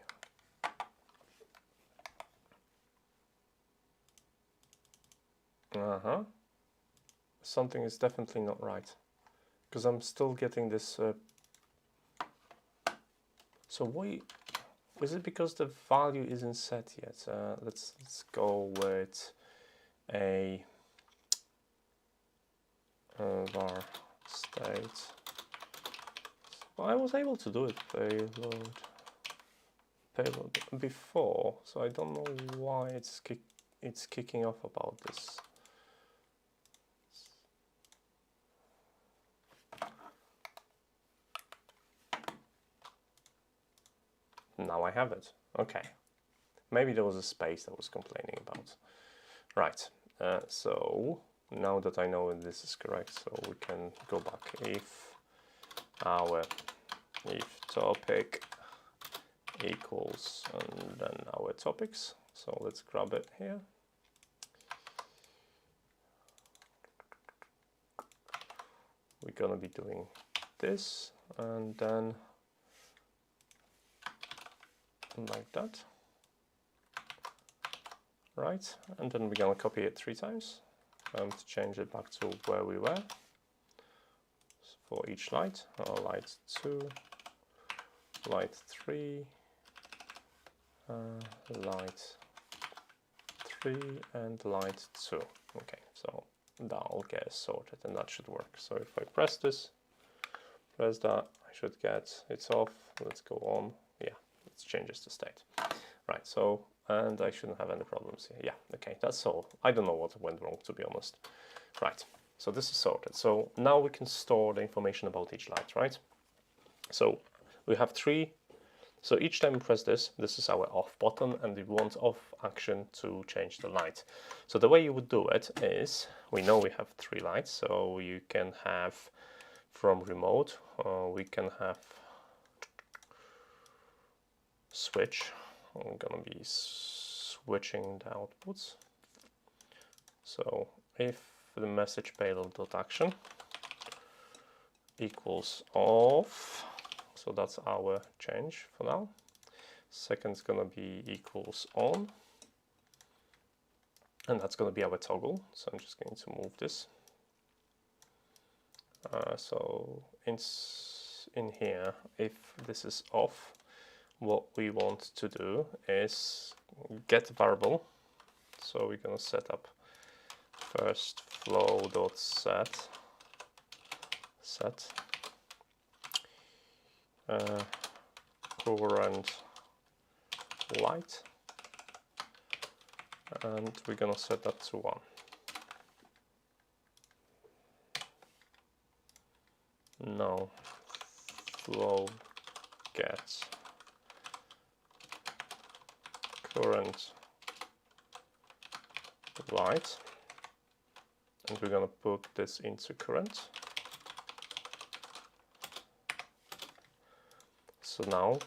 something is definitely not right, because I'm still getting this. So why is it? Because the value isn't set yet. Let's go with a var state. Well, I was able to do it payload before, so I don't know why it's kicking off about this. Now I have it. Okay. Maybe there was a space that was complaining about. Right. So now that I know this is correct, so we can go back. If topic equals and then our topics. So let's grab it here. We're gonna be doing this and then like that, right? And then we're gonna copy it 3 times to change it back to where we were. So for each light, light 2, light 3, light 3, and light 2. Okay, so that'll get us sorted, and that should work. So if I press this, press that, I should get it's off. Let's go on. Yeah. Changes the state. Right, so, and I shouldn't have any problems here. Yeah, okay, that's all. I don't know what went wrong, to be honest. Right, so this is sorted. So now we can store the information about each light, right? So we have 3. So each time we press this, this is our off button, and we want off action to change the light. So the way you would do it is, we know we have 3 lights, so you can have from remote, we can have switch. I'm gonna be switching the outputs. So if the message payload.action equals off, so that's our change for now. Second's gonna be equals on, and that's gonna be our toggle. So I'm just going to move this. So in here, if this is off, what we want to do is get variable. So we're gonna set up first flow.set current light, and we're gonna set that to 1. Now flow get current light, and we're gonna put this into current. So now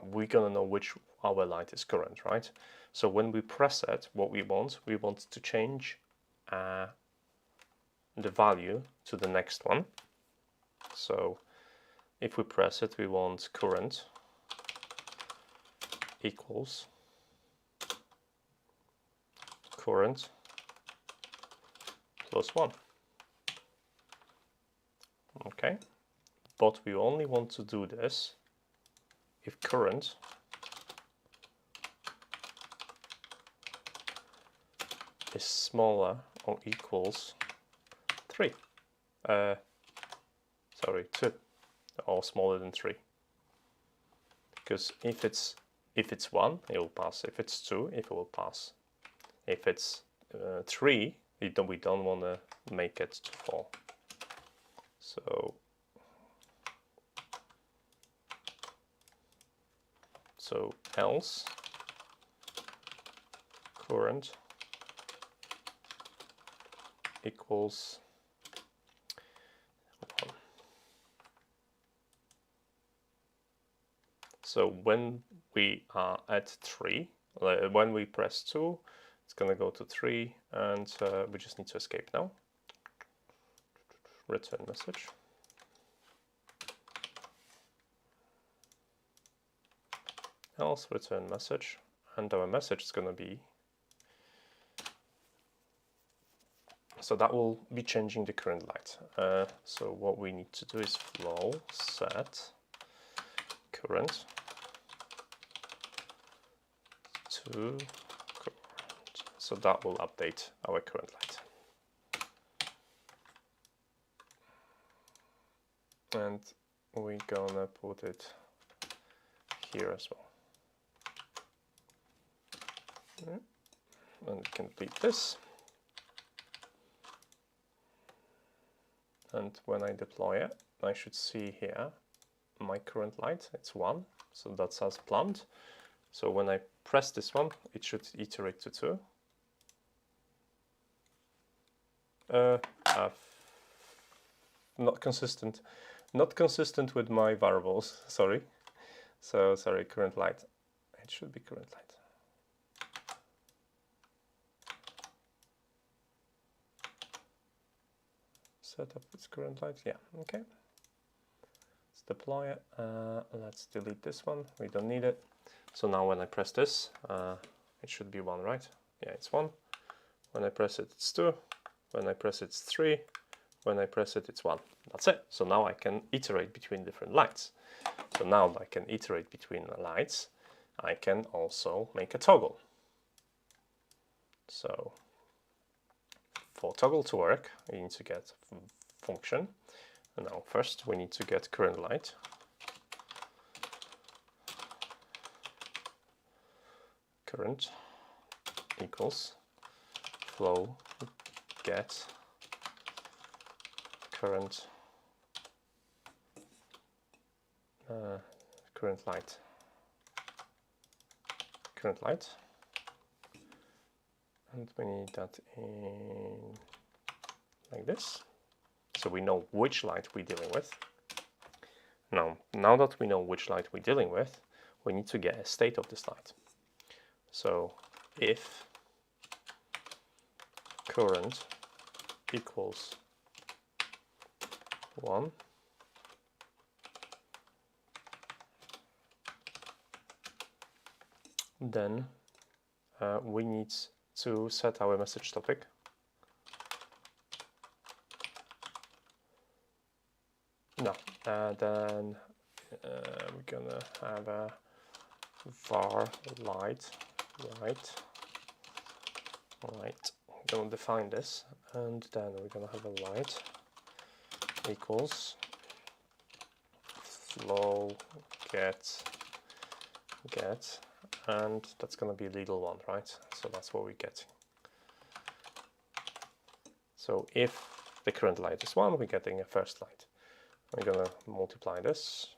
we're gonna know which our light is current, right? So when we press it, what we want to change the value to the next one. So if we press it, we want current equals current plus 1. Okay, but we only want to do this if current is smaller or equals 3. Sorry, 2, or smaller than 3. Because if it's 1, it will pass. If it's 2, it will pass. If it's 3, we don't want to make it to 4. So else current equals 1. So when we are at 3, when we press 2, it's going to go to 3, and we just need to escape now. Return message. Else return message, and our message is going to be, so that will be changing the current light. So what we need to do is flow set current to current. So that will update our current light. And we're gonna put it here as well. And we can delete this. And when I deploy it, I should see here my current light. It's 1, so that's as planned. So when I press this one, it should iterate to 2. Not consistent with my variables. Sorry. So sorry, current light. It should be current light. Set up its current light. Yeah. Okay. Let's deploy it. Let's delete this one. We don't need it. So now when I press this, it should be 1, right? Yeah, it's 1. When I press it, it's 2. When I press it, it's 3. When I press it, it's 1. That's it. So now I can iterate between different lights. So now I can iterate between the lights. I can also make a toggle. So for toggle to work, we need to get function. And now first we need to get current light. Current equals flow get current light. And we need that in like this, so we know which light we're dealing with. Now that we know which light we're dealing with, we need to get a state of this light. So if current equals 1, then we need to set our message topic. No, then we're gonna have a var light, Don't define this, and then we're gonna have a light equals flow get, and that's gonna be Lidl one, right? So that's what we're getting. So if the current light is 1, we're getting a first light. We're gonna multiply this,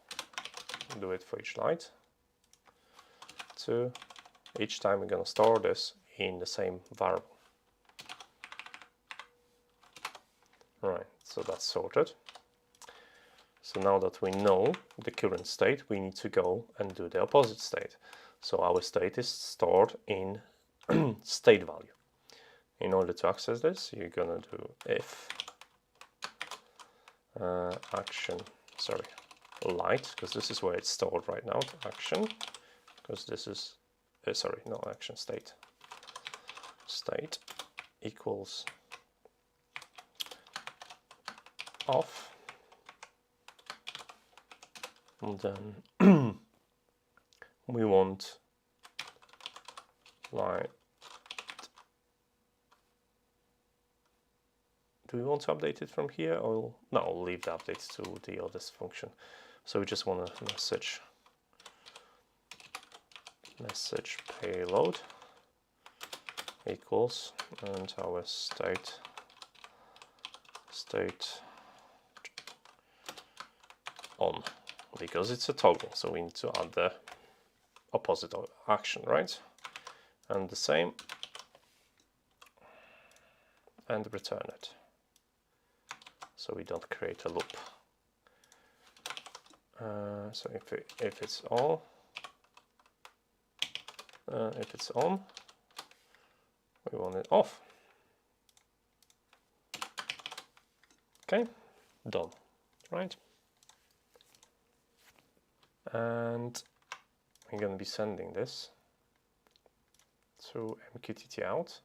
do it for each light. 2. Each time we're gonna store this in the same variable. Right, so that's sorted. So now that we know the current state, we need to go and do the opposite state. So our state is stored in state value. In order to access this, you're gonna do if light, because this is where it's stored right now, action, because this is, action state. State equals off, and then we want light. Do we want to update it from here, or no? I'll leave the updates to the others function. So we just want a message payload equals, and our state on, because it's a toggle, so we need to add the opposite action, right? And the same, and return it, so we don't create a loop. So if it's on, we want it off. Okay, done, right? And we're going to be sending this to MQTT out.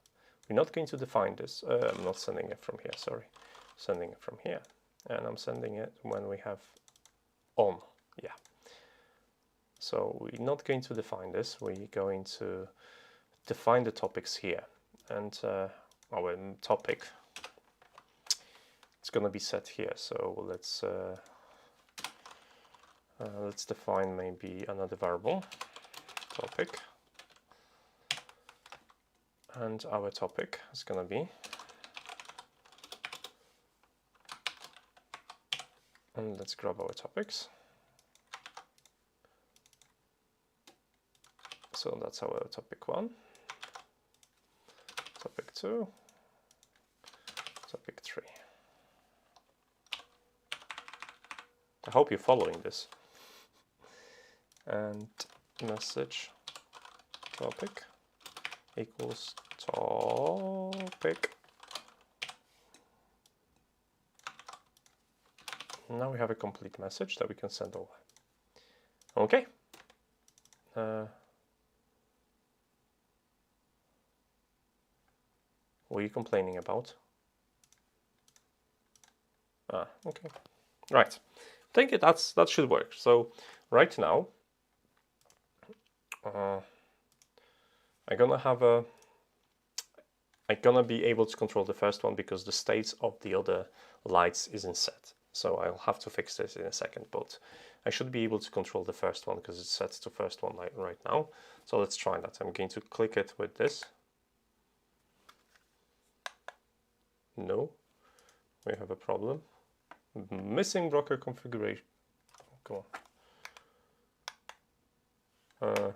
We're not going to define this. I'm not sending it from here, sorry. Sending it from here. And I'm sending it when we have on, yeah. So we're not going to define this. We're going to define the topics here. And our topic, it's going to be set here. So let's define maybe another variable, topic, and our topic is going to be, and let's grab our topics. So that's our topic 1, topic 2, topic 3. I hope you're following this. And message topic equals topic. Now we have a complete message that we can send over. Okay. What are you complaining about? Okay. Right. I think that should work. So right now, I'm gonna be able to control the first one because the states of the other lights isn't set. So I'll have to fix this in a second, but I should be able to control the first one because it's set to first one light right now. So let's try that. I'm going to click it with this. No, we have a problem. Missing broker configuration. Come on.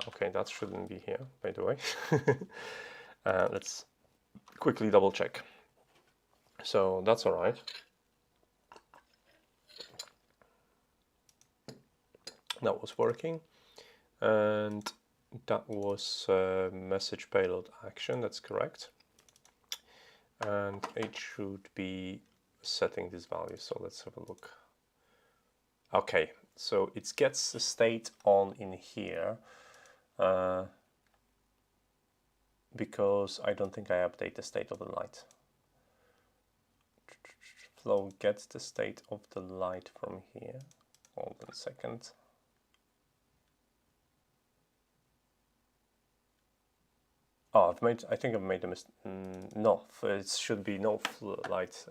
Okay, that shouldn't be here, by the way. Let's quickly double check. So that's all right. That was working. And that was message payload action, that's correct. And it should be setting this value, so let's have a look. Okay, so it gets the state on in here because I don't think I update the state of the light. Flow gets the state of the light from here. Hold on a second. Oh, I think I've made a mistake. No, it should be no light.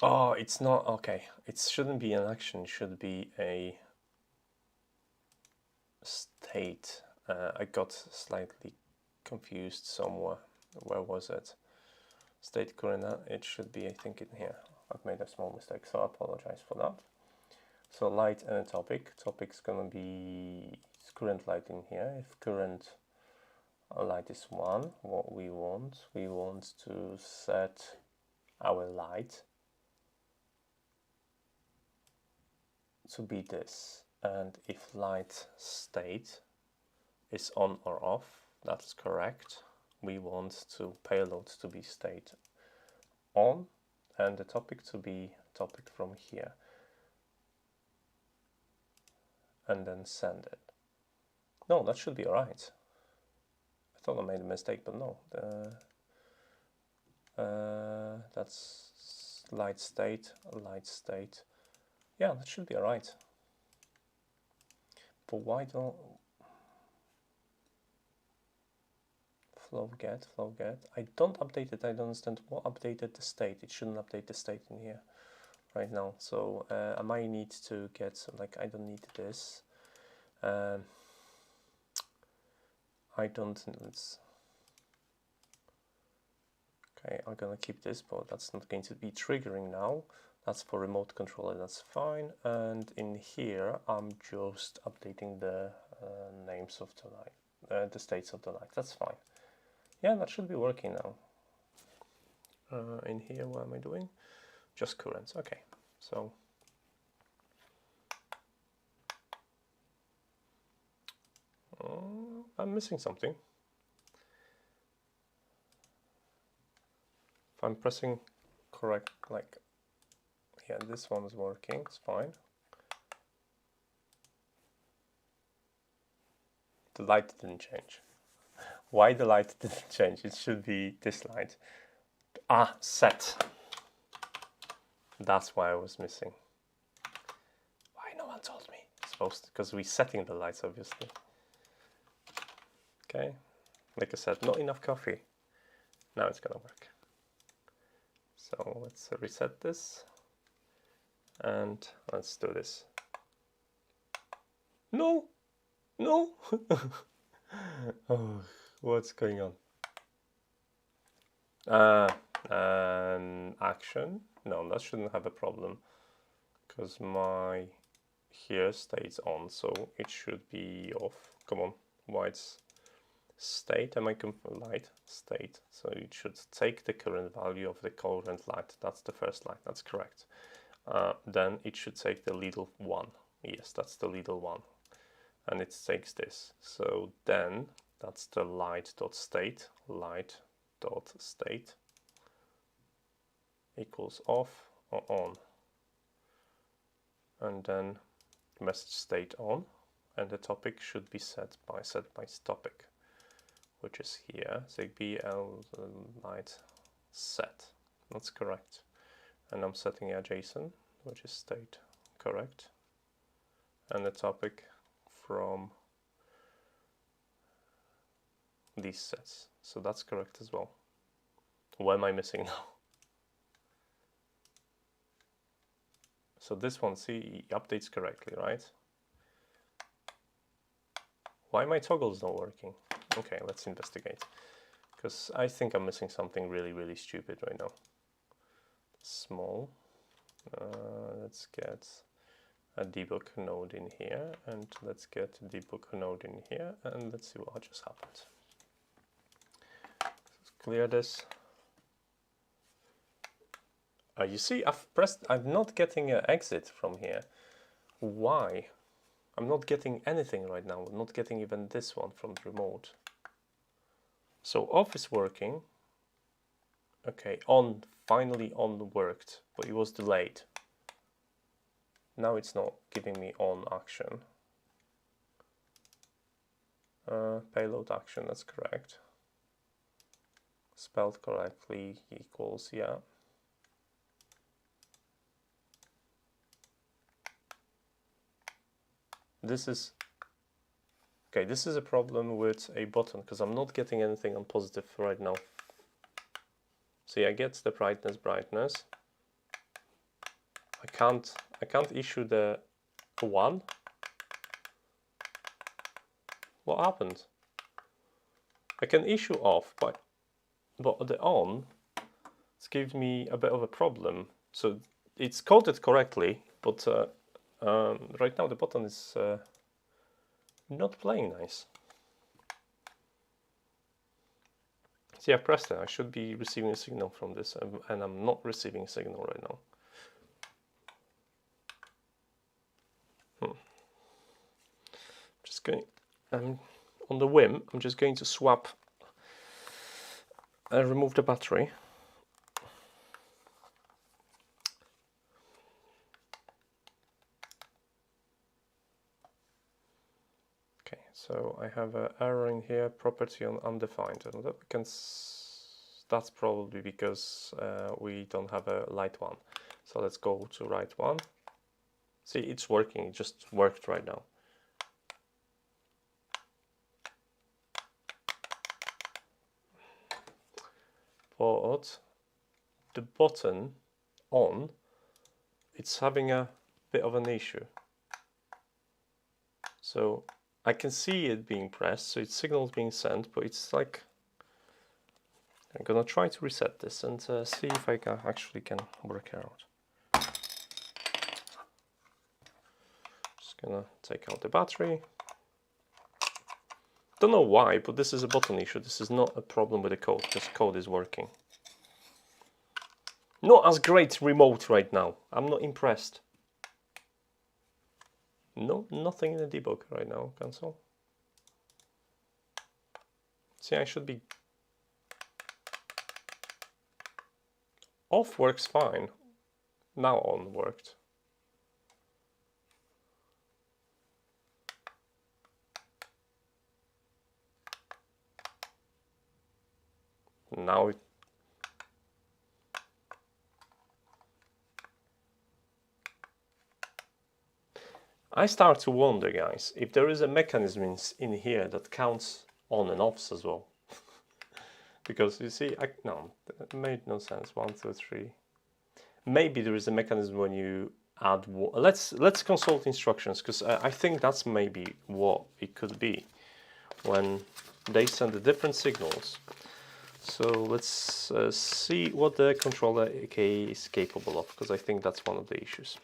Oh, it's not, okay. It shouldn't be an action, it should be a state. I got slightly confused somewhere. Where was it? State current, it should be, I think, in here. I've made a small mistake, so I apologize for that. So light and a topic. Topic's gonna be current light in here. If current light is 1, what we want to set our light to be this. And if light state is on or off, that's correct. We want to payload to be state on and the topic to be topic from here, and then send it. No, that should be alright. I thought I made a mistake, but no. That's light state. Yeah, that should be alright. But why don't flow get? I don't update it. I don't understand what updated the state. It shouldn't update the state in here right now. So I might need to get some, like, I don't need this. I don't. Okay, I'm gonna keep this, but that's not going to be triggering now. That's for remote controller. That's fine. And in here, I'm just updating the names of the light, the states of the light. That's fine. Yeah, that should be working now. In here, what am I doing? Just currents. Okay, so I'm missing something. If I'm pressing correct, like, yeah, this one is working, it's fine. The light didn't change. Why the light didn't change? It should be this light. Ah, set. That's why I was missing. Why no one told me? Supposed to, because we're setting the lights, obviously. Okay, like I said, not enough coffee. Now it's gonna work. So let's reset this. And let's do this. No! No! Oh, what's going on? Action. No, that shouldn't have a problem because my here stays on, so it should be off. Come on, white's state. Am I light state? So it should take the current value of the current light. That's the first light. That's correct. Then it should take the Lidl 1. Yes, that's the Lidl 1. And it takes this. So then that's the light.state equals off or on. And then message state on, and the topic should be set by topic, which is here, ZigBee light set. That's correct. And I'm setting a JSON, which is state correct, and the topic from these sets. So that's correct as well. What am I missing now? So this one, see, it updates correctly, right? Why my toggle's not working? Okay, let's investigate. Because I think I'm missing something really, really stupid right now. Small. Let's get a debug node in here, and let's get a debug node in here, and let's see what just happened. clear this. You see, I'm not getting an exit from here. Why? I'm not getting anything right now. I'm not getting even this one from the remote. So off is working. Okay, on, finally on worked, but it was delayed. Now it's not giving me on action. Payload action, that's correct. Spelled correctly equals, yeah. This is okay. This is a problem with a button because I'm not getting anything on positive right now. See, I get the brightness. I can't issue the 1. What happened? I can issue off, but the on, it's gives me a bit of a problem. So it's coded correctly, but right now the button is not playing nice. See, I pressed it. I should be receiving a signal from this, and I'm not receiving a signal right now. Just going on the whim. I'm just going to swap. Remove the battery. Okay, so I have an error in here, property on undefined, and that we can. That's probably because we don't have a light one. So let's go to right one. See, it's working. It just worked right now. But the button on, it's having a bit of an issue. So I can see it being pressed, so it's signals being sent, but it's like I'm gonna try to reset this and see if I actually can work it out. Just gonna take out the battery. Don't know why, but this is a button issue. This is not a problem with the code, because code is working. Not as great remote right now. I'm not impressed. No, nothing in the debug right now, console. See, I should be... Off works fine. Now on worked. Now it... I start to wonder, guys, if there is a mechanism in here that counts on and offs as well. Because you see, no, that made no sense. 1, 2, 3. Maybe there is a mechanism when you add. Let's consult instructions, because I think that's maybe what it could be when they send the different signals. So let's see what the controller is capable of, because I think that's one of the issues.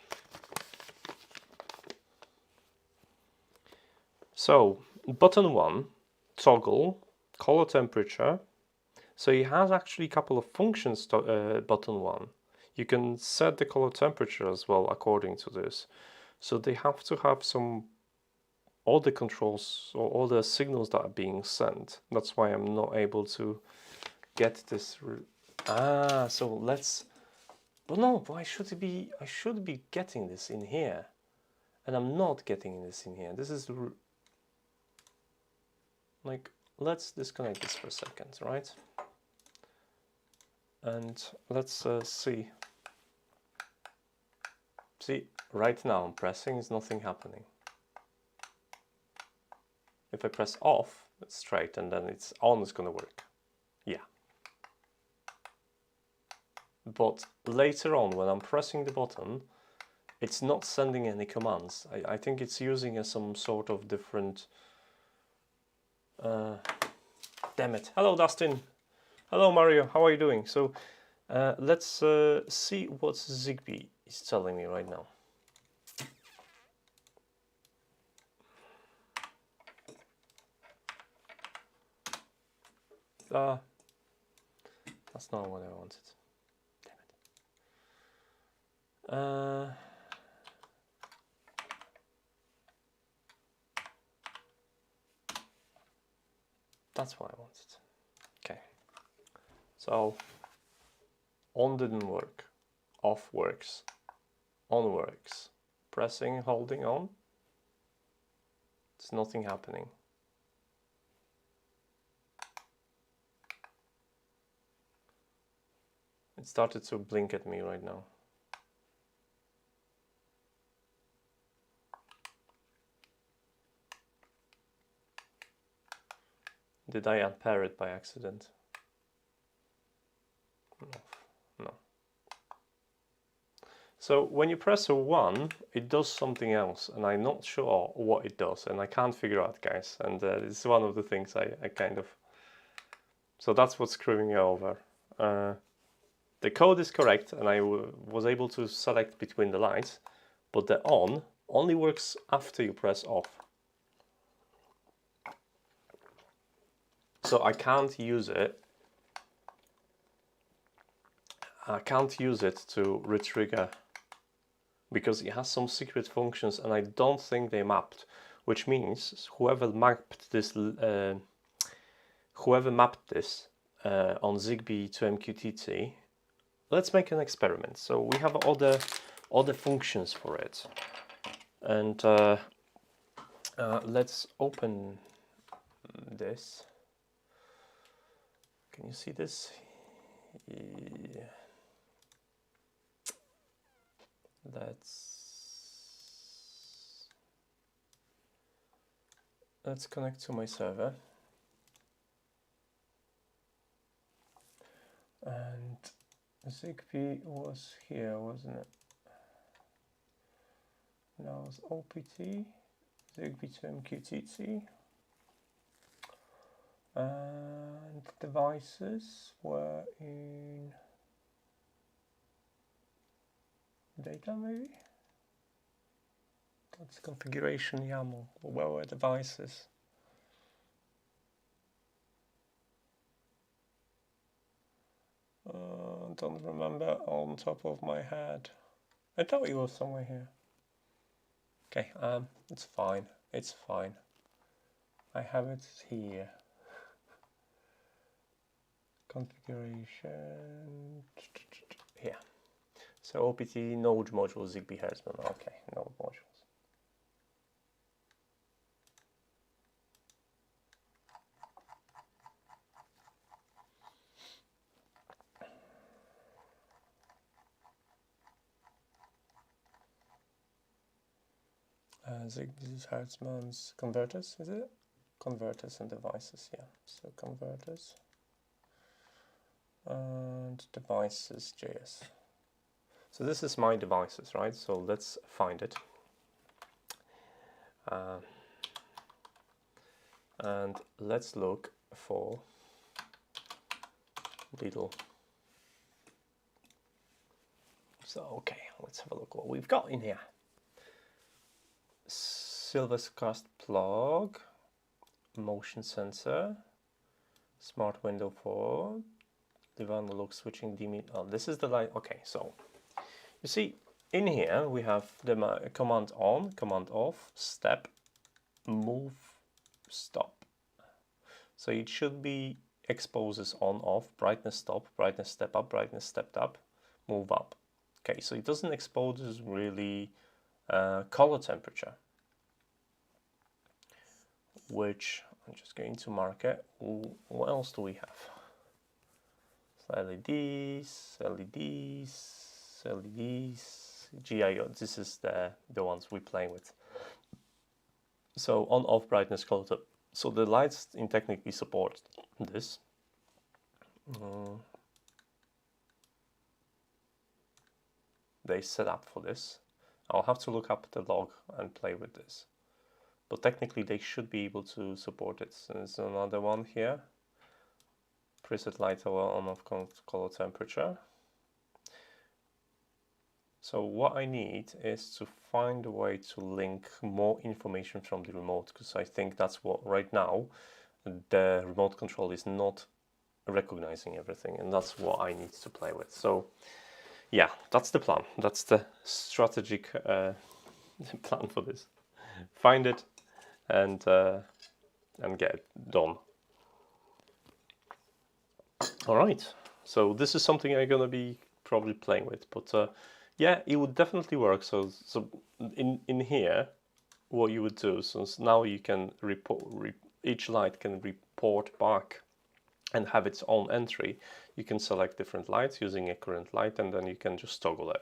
So button 1, toggle, color temperature. So it has actually a couple of functions to button 1. You can set the color temperature as well according to this. So they have to have all the controls or all the signals that are being sent. That's why I'm not able to get this. So let's. Well, no, but I should be getting this in here, and I'm not getting this in here. This is like, let's disconnect this for a second, right? And let's see. See, right now I'm pressing, is nothing happening. If I press off, it's straight, and then it's on, it's gonna work. Yeah. But later on, when I'm pressing the button, it's not sending any commands. I think it's using some sort of different... damn it. Hello, Dustin. Hello, Mario. How are you doing? So let's see what ZigBee is telling me right now. that's not what I wanted. Damn it. That's what I wanted. Okay. So on didn't work. Off works. On works. Pressing, holding on. There's nothing happening. It started to blink at me right now. Did I unpair it by accident? No. So when you press a 1, it does something else, and I'm not sure what it does, and I can't figure out, guys. And it's one of the things I kind of... So that's what's screwing me over. The code is correct, and I was able to select between the lines, but the on only works after you press off. So I can't use it. I can't use it to retrigger because it has some secret functions, and I don't think they mapped. Which means whoever mapped this, on ZigBee to MQTT, let's make an experiment. So we have other functions for it, and let's open this. Can you see this? Yeah. Let's connect to my server. And ZigBee was here, wasn't it? Now it's OPT, ZigBee to MQTT. And devices were in data, maybe? That's configuration YAML. Where were devices? Don't remember on top of my head. I thought it was somewhere here. Okay, it's fine. It's fine. I have it here. Configuration here. So OPT node module ZigBee Hertzman. Okay, node modules. ZigBee Hertzman's converters, is it? Converters and devices, yeah. So converters and devices JS. So this is my devices, right? So let's find it. And let's look for Lidl. So, okay, let's have a look what we've got in here. Silvercast plug, motion sensor, smart window for Divan look switching DMI. Oh, this is the light. Okay, so you see in here we have the command on, command off, step, move, stop. So it should be exposes on, off, brightness stop, brightness step up, brightness stepped up, move up. Okay, so it doesn't expose really color temperature, which I'm just going to mark it. What else do we have? So LEDs, LEDs, LEDs, GIO. This is the ones we're playing with. So on, off, brightness, color. So the lights in technically support this. They set up for this. I'll have to look up the log and play with this. But technically they should be able to support it. So there's another one here. Preset light on off color temperature. So what I need is to find a way to link more information from the remote, because I think that's what right now the remote control is not recognizing everything, and that's what I need to play with. So yeah, that's the plan. That's the strategic plan for this. Find it and get it done. All right, so this is something I'm gonna be probably playing with, but yeah, it would definitely work. So in here, what you would do, since now you can each light can report back and have its own entry. You can select different lights using a current light, and then you can just toggle it,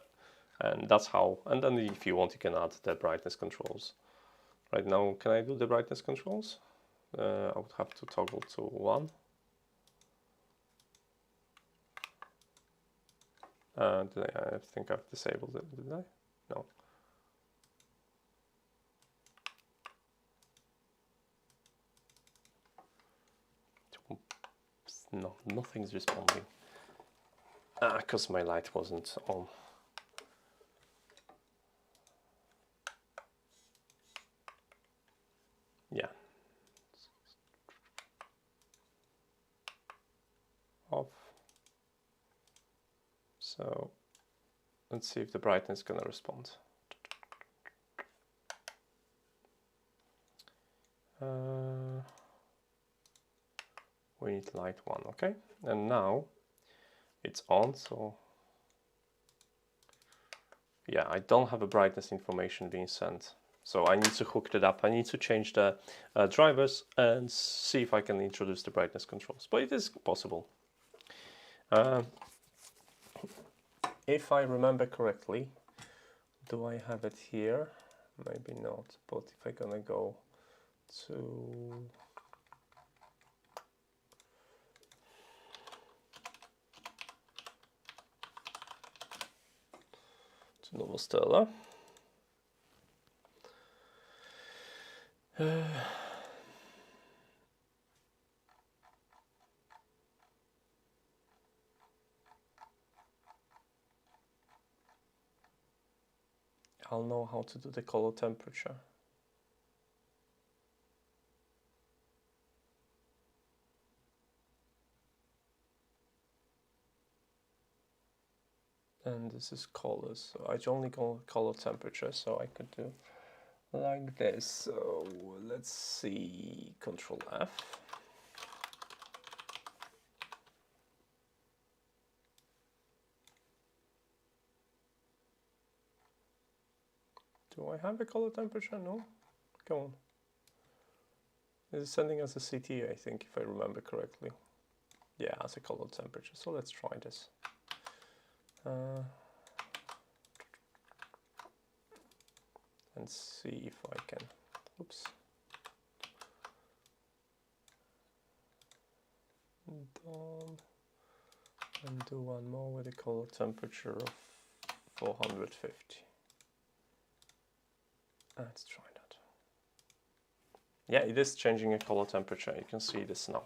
and that's how. And then if you want, you can add the brightness controls. Right now, can I do the brightness controls? I would have to toggle to 1. I think I've disabled it, did I? No. No, nothing's responding. Because my light wasn't on. Yeah. Off. So let's see if the brightness is gonna respond. We need light 1, okay? And now it's on, so yeah, I don't have a brightness information being sent. So I need to hook that up. I need to change the drivers and see if I can introduce the brightness controls. But it is possible. If I remember correctly, do I have it here? Maybe not, but if I'm gonna go to Nodle. I'll know how to do the color temperature. And this is colors, so I only go color temperature, so I could do like this. So let's see, Control F. Do I have a color temperature? No? Come on. It's sending us a CT, I think, if I remember correctly. Yeah, as a color temperature, so let's try this. And see if I can, oops. Done. And do one more with a color temperature of 450. Let's try that. Yeah, it is changing a color temperature. You can see this now.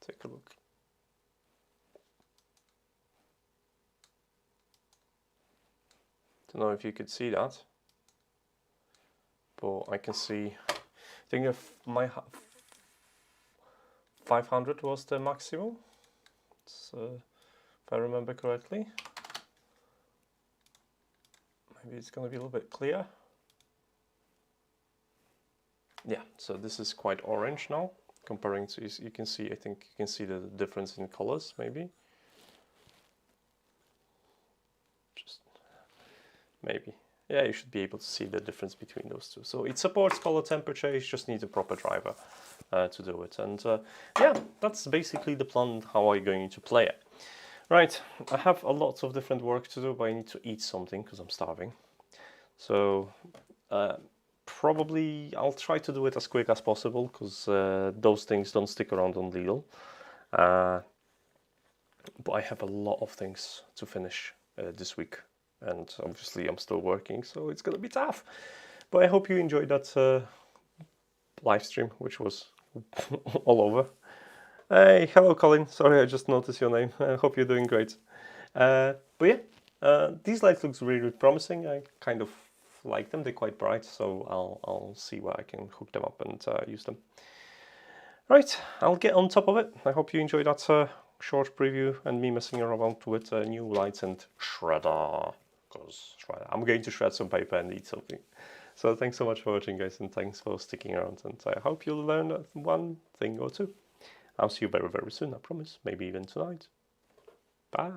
Take a look. Don't know if you could see that, but I can see. I think if my 500 was the maximum, if I remember correctly. Maybe it's going to be a little bit clear. Yeah, so this is quite orange now, comparing to, you can see, I think you can see the difference in colors, maybe. Just maybe. Yeah, you should be able to see the difference between those two. So it supports color temperature, you just need a proper driver to do it. And yeah, that's basically the plan, how I'm going to play it. Right, I have a lot of different work to do, but I need to eat something because I'm starving. So probably I'll try to do it as quick as possible, because those things don't stick around on Lidl. But I have a lot of things to finish this week, and obviously I'm still working, so it's gonna be tough. But I hope you enjoyed that live stream, which was all over. Hey, hello Colin, sorry I just noticed your name. I hope you're doing great. But yeah, these lights look really promising. I kind of like them, they're quite bright, so I'll see where I can hook them up and use them. Right, I'll get on top of it. I hope you enjoyed that short preview and me messing around with new lights and shredder. Because I'm going to shred some paper and eat something. So thanks so much for watching, guys, and thanks for sticking around. And I hope you'll learn one thing or two. I'll see you very, very soon, I promise. Maybe even tonight. Bye.